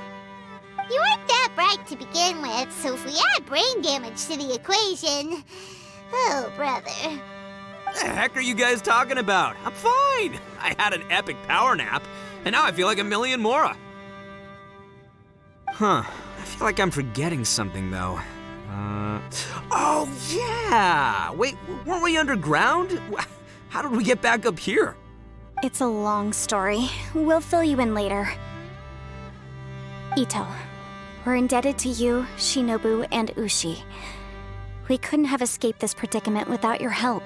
You weren't that bright to begin with, so if we add brain damage to the equation... Oh, brother. The heck are you guys talking about? I'm fine. I had an epic power nap, and now I feel like a million more. Huh. I feel like I'm forgetting something, though. Oh, yeah! Wait, weren't we underground? How did we get back up here? It's a long story. We'll fill you in later. Ito, we're indebted to you, Shinobu, and Ushi. We couldn't have escaped this predicament without your help.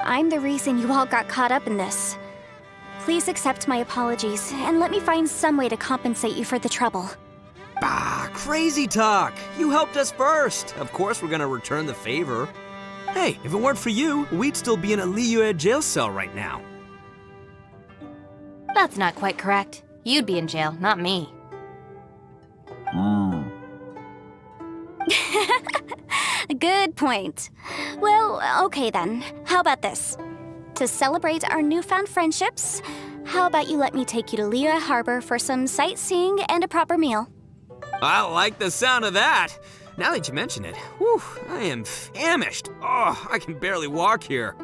I'm the reason you all got caught up in this. Please accept my apologies, and let me find some way to compensate you for the trouble. Bah, crazy talk! You helped us first! Of course we're gonna return the favor. Hey, if it weren't for you, we'd still be in a Liyue jail cell right now. That's not quite correct. You'd be in jail, not me. Good point. Well, okay then. How about this? To celebrate our newfound friendships, how about you let me take you to Liyue Harbor for some sightseeing and a proper meal? I like the sound of that. Now that you mention it, whew, I am famished. Oh, I can barely walk here.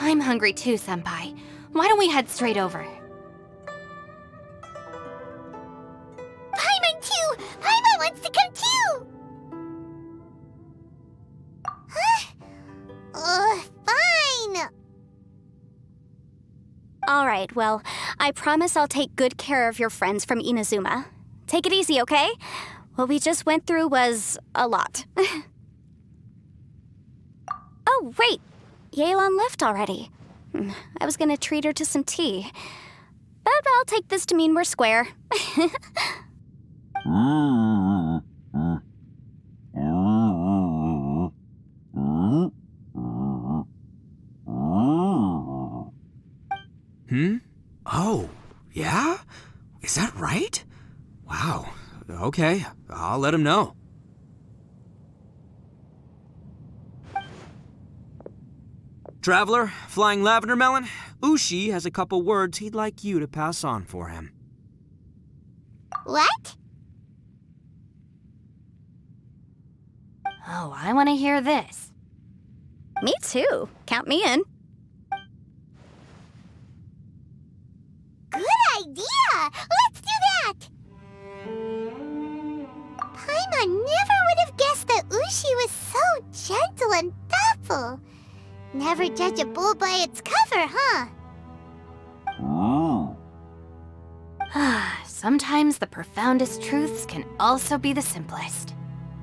I'm hungry too, Senpai. Why don't we head straight over? Paimon too! Paimon wants to come too! Huh? Fine! Alright, well, I promise I'll take good care of your friends from Inazuma. Take it easy, okay? What we just went through was a lot. Oh, wait! Yelan left already. I was gonna treat her to some tea. But I'll take this to mean we're square. Oh, yeah? Is that right? Wow. Okay, I'll let him know. Traveler, Flying Lavender Melon, Ushi has a couple words he'd like you to pass on for him. What? Oh, I want to hear this. Me too. Count me in. Good idea! Let's do that! Paimon never would have guessed that Ushi was so gentle and thoughtful. Never judge a bull by its cover, huh? Sometimes the profoundest truths can also be the simplest.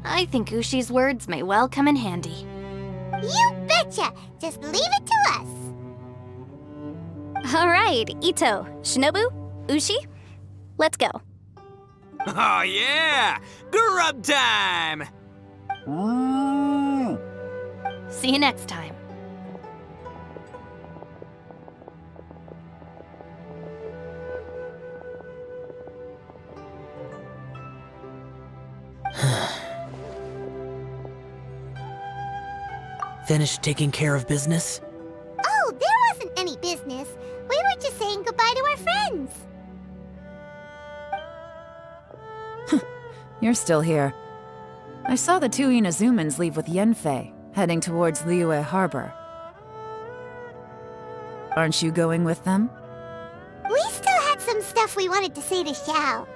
I think Ushi's words may well come in handy. You betcha! Just leave it to us! Alright, Ito, Shinobu, Ushi, let's go. Oh yeah! Grub time! See you next time. Finished taking care of business? Oh, there wasn't any business. We were just saying goodbye to our friends. You're still here. I saw the two Inazumans leave with Yenfei, heading towards Liyue Harbor. Aren't you going with them? We still had some stuff we wanted to say to Xiao.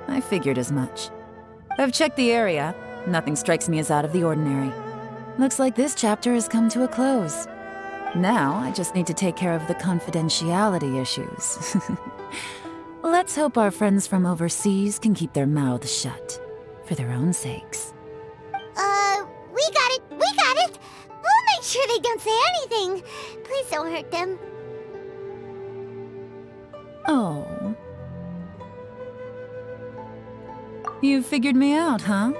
I figured as much. I've checked the area. Nothing strikes me as out of the ordinary. Looks like this chapter has come to a close. Now, I just need to take care of the confidentiality issues. Let's hope our friends from overseas can keep their mouths shut. For their own sakes. We got it! We'll make sure they don't say anything. Please don't hurt them. Oh. You figured me out, huh?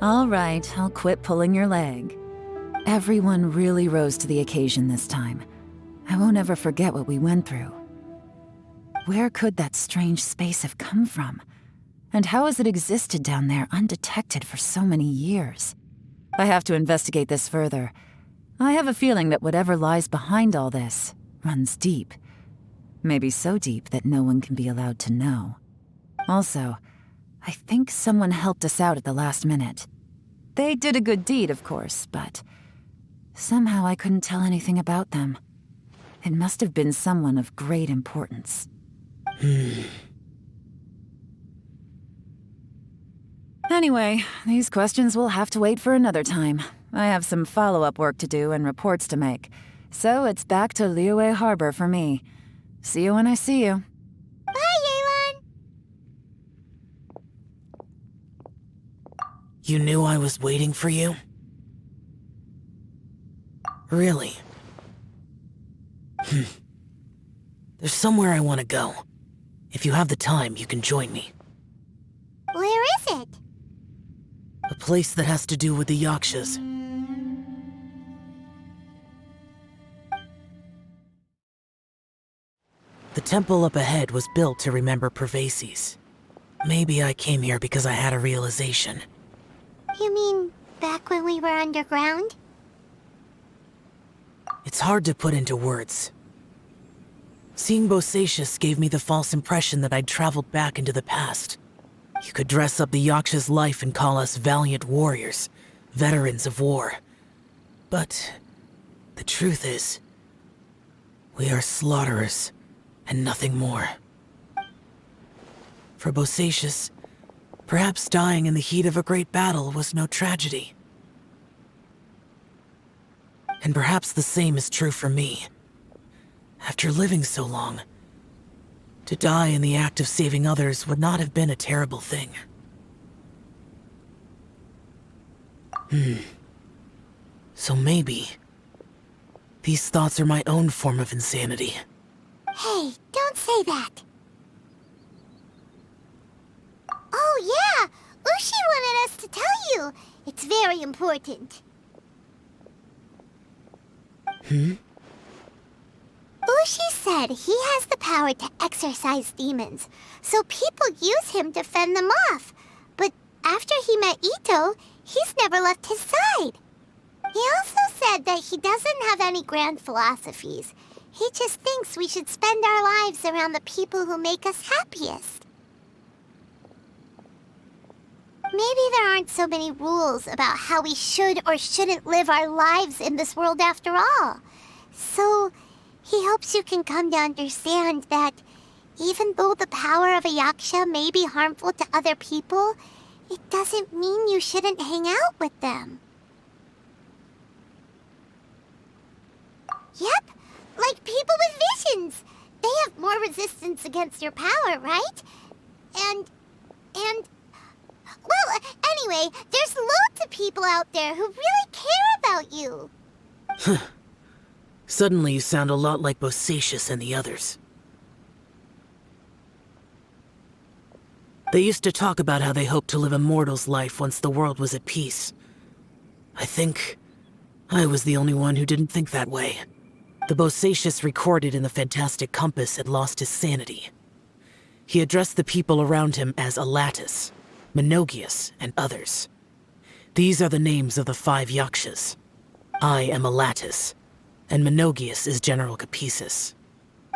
All right, I'll quit pulling your leg. Everyone really rose to the occasion this time. I won't ever forget what we went through. Where could that strange space have come from? And how has it existed down there undetected for so many years? I have to investigate this further. I have a feeling that whatever lies behind all this runs deep. Maybe so deep that no one can be allowed to know. Also, I think someone helped us out at the last minute. They did a good deed, of course, but somehow I couldn't tell anything about them. It must have been someone of great importance. Anyway, these questions will have to wait for another time. I have some follow-up work to do and reports to make. So it's back to Liyue Harbor for me. See you when I see you. Bye, Yelan! You knew I was waiting for you? Really? There's somewhere I want to go. If you have the time, you can join me. Where is it? A place that has to do with the Yakshas. The temple up ahead was built to remember Pervases. Maybe I came here because I had a realization. You mean back when we were underground? It's hard to put into words. Seeing Bosacius gave me the false impression that I'd traveled back into the past. You could dress up the Yaksha's life and call us valiant warriors, veterans of war. But the truth is, we are slaughterers and nothing more. For Bosacius, perhaps dying in the heat of a great battle was no tragedy. And perhaps the same is true for me. After living so long, to die in the act of saving others would not have been a terrible thing. So maybe these thoughts are my own form of insanity. Hey, don't say that. Oh yeah, Ushi wanted us to tell you. It's very important. Ushi said he has the power to exorcise demons, so people use him to fend them off. But after he met Ito, he's never left his side. He also said that he doesn't have any grand philosophies. He just thinks we should spend our lives around the people who make us happiest. Maybe there aren't so many rules about how we should or shouldn't live our lives in this world after all. So he hopes you can come to understand that even though the power of a Yaksha may be harmful to other people, it doesn't mean you shouldn't hang out with them. Yep, like people with visions. They have more resistance against your power, right? And... Well, anyway, there's loads of people out there who really care about you. Suddenly you sound a lot like Bosacius and the others. They used to talk about how they hoped to live a mortal's life once the world was at peace. I think I was the only one who didn't think that way. The Bosacius recorded in the Fantastic Compass had lost his sanity. He addressed the people around him as Alatus, Menogius, and others. These are the names of the 5 Yakshas. I am Alatus, and Menogius is General Capisis.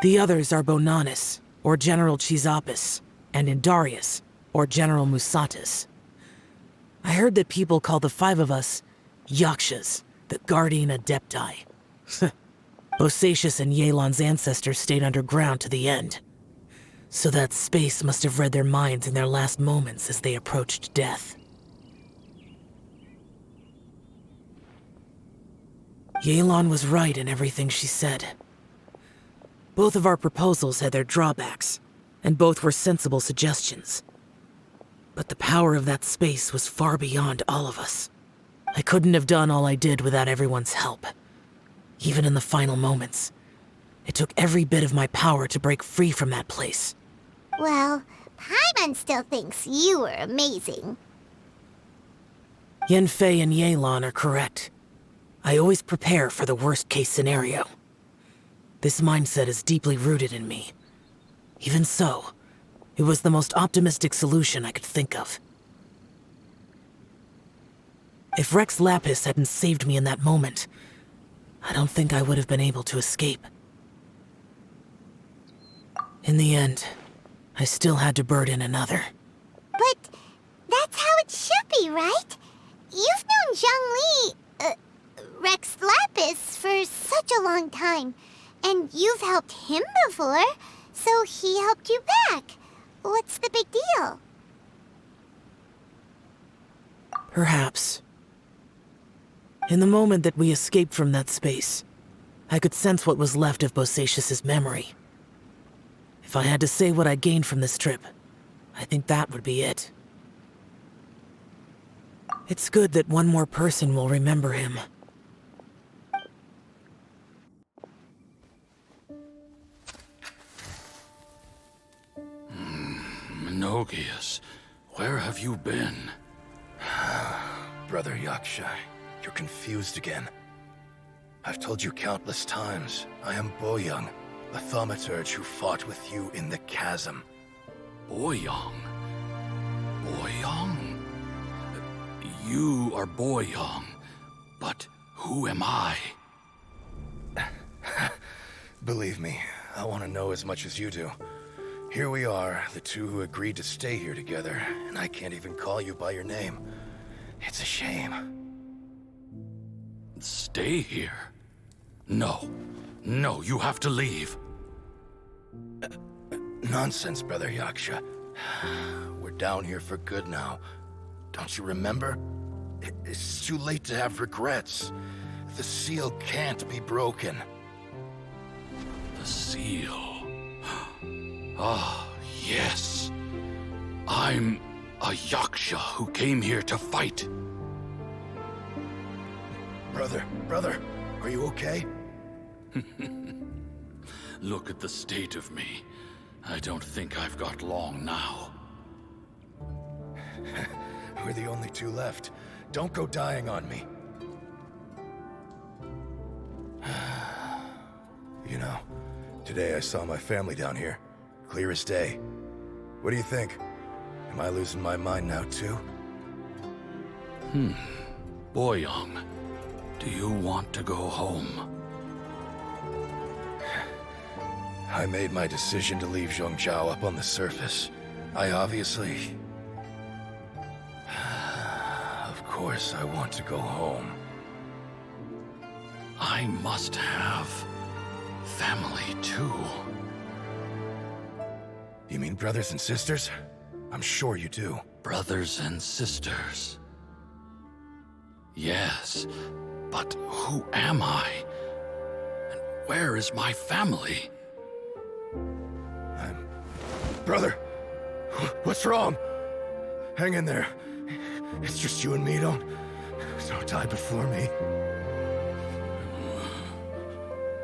The others are Bonanis, or General Chisapis, and Indarius, or General Musatis. I heard that people call the 5 of us Yakshas, the Guardian Adepti. Bosacius and Yelan's ancestors stayed underground to the end. So that space must have read their minds in their last moments as they approached death. Yelan was right in everything she said. Both of our proposals had their drawbacks, and both were sensible suggestions. But the power of that space was far beyond all of us. I couldn't have done all I did without everyone's help. Even in the final moments, it took every bit of my power to break free from that place. Well, Paimon still thinks you are amazing. Yanfei and Yelan are correct. I always prepare for the worst-case scenario. This mindset is deeply rooted in me. Even so, it was the most optimistic solution I could think of. If Rex Lapis hadn't saved me in that moment, I don't think I would have been able to escape. In the end, I still had to burden another. But that's how it should be, right? You've known Zhongli, Rex Lapis, for such a long time. And you've helped him before, so he helped you back. What's the big deal? Perhaps. In the moment that we escaped from that space, I could sense what was left of Bosacius's memory. If I had to say what I gained from this trip, I think that would be it. It's good that one more person will remember him. Menogias, where have you been? Brother Yaksha, you're confused again. I've told you countless times, I am Boyoung, the thaumaturge who fought with you in the chasm. Boyoung? Boyoung? You are Boyoung, but who am I? Believe me, I want to know as much as you do. Here we are, the two who agreed to stay here together, and I can't even call you by your name. It's a shame. Stay here? No. No, you have to leave. Nonsense, Brother Yaksha. We're down here for good now. Don't you remember? It's too late to have regrets. The seal can't be broken. The seal. Ah, yes. I'm a Yaksha who came here to fight. Brother, are you okay? Look at the state of me. I don't think I've got long now. We're the only two left. Don't go dying on me. You know, today I saw my family down here. Clear as day. What do you think? Am I losing my mind now, too? Boyoung, do you want to go home? I made my decision to leave Zhongzhou up on the surface. I obviously... Of course I want to go home. I must have family too. You mean brothers and sisters? I'm sure you do. Brothers and sisters. Yes, but who am I? And where is my family? Brother! What's wrong? Hang in there. It's just you and me, don't die before me.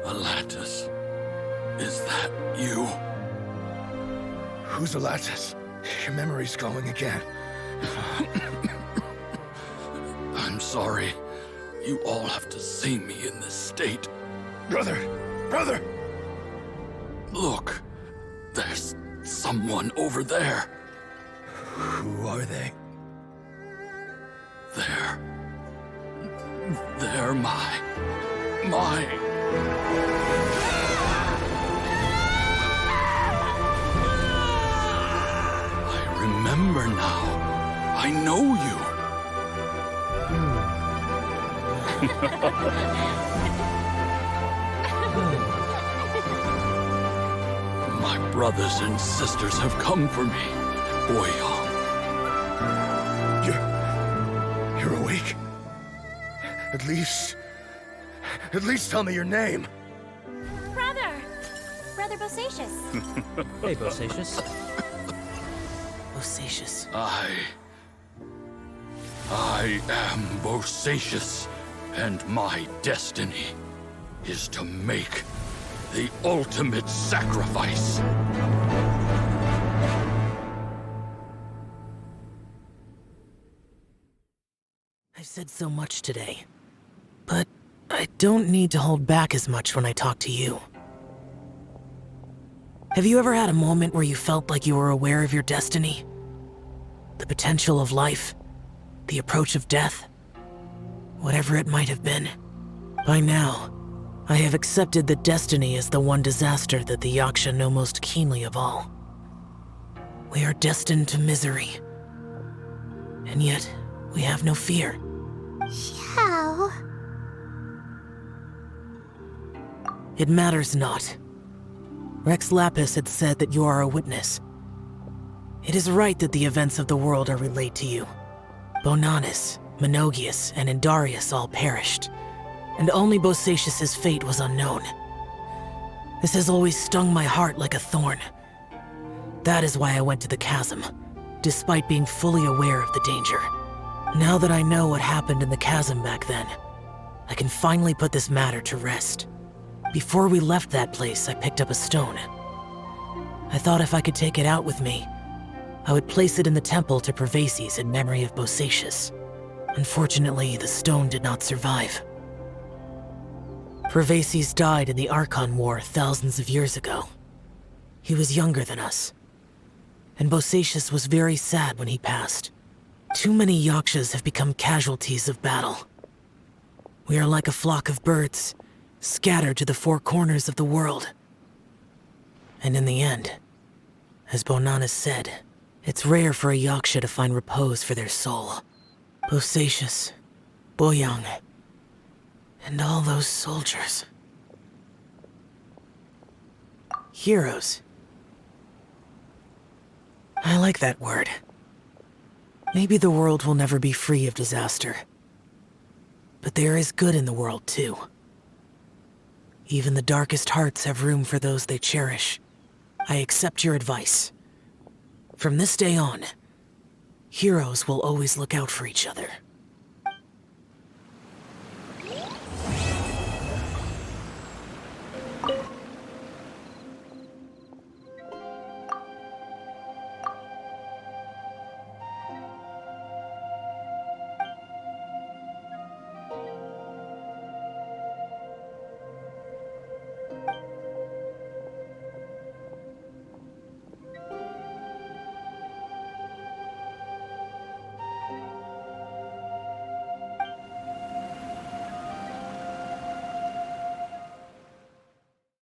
Alatus, is that you? Who's Alatus? Your memory's going again. I'm sorry. You all have to see me in this state. Brother! Look, there's someone over there. Who are they? They're my... I remember now. I know you. My brothers and sisters have come for me, Boyoung. You're awake? At least tell me your name. Brother Bosacius. Hey, Bosacius. Bosacius. I am Bosacius, and my destiny is to make the ultimate sacrifice. said so much today, but I don't need to hold back as much when I talk to you. Have you ever had a moment where you felt like you were aware of your destiny? The potential of life? The approach of death? Whatever it might have been. By now, I have accepted that destiny is the one disaster that the Yaksha know most keenly of all. We are destined to misery. And yet, we have no fear. How? It matters not. Rex Lapis had said that you are a witness. It is right that the events of the world are relayed to you. Bonanis, Menogias, and Indarius all perished, and only Bosacius's fate was unknown. This has always stung my heart like a thorn. That is why I went to the chasm, despite being fully aware of the danger. Now that I know what happened in the chasm back then, I can finally put this matter to rest. Before we left that place, I picked up a stone. I thought if I could take it out with me, I would place it in the temple to Pervases in memory of Bosacius. Unfortunately, the stone did not survive. Pervases died in the Archon War thousands of years ago. He was younger than us, and Bosacius was very sad when he passed. Too many Yakshas have become casualties of battle. We are like a flock of birds, scattered to the four corners of the world. And in the end, as Bonanis said, it's rare for a Yaksha to find repose for their soul. Bosacius, Boyang, and all those soldiers. Heroes. I like that word. Maybe the world will never be free of disaster. But there is good in the world, too. Even the darkest hearts have room for those they cherish. I accept your advice. From this day on, heroes will always look out for each other.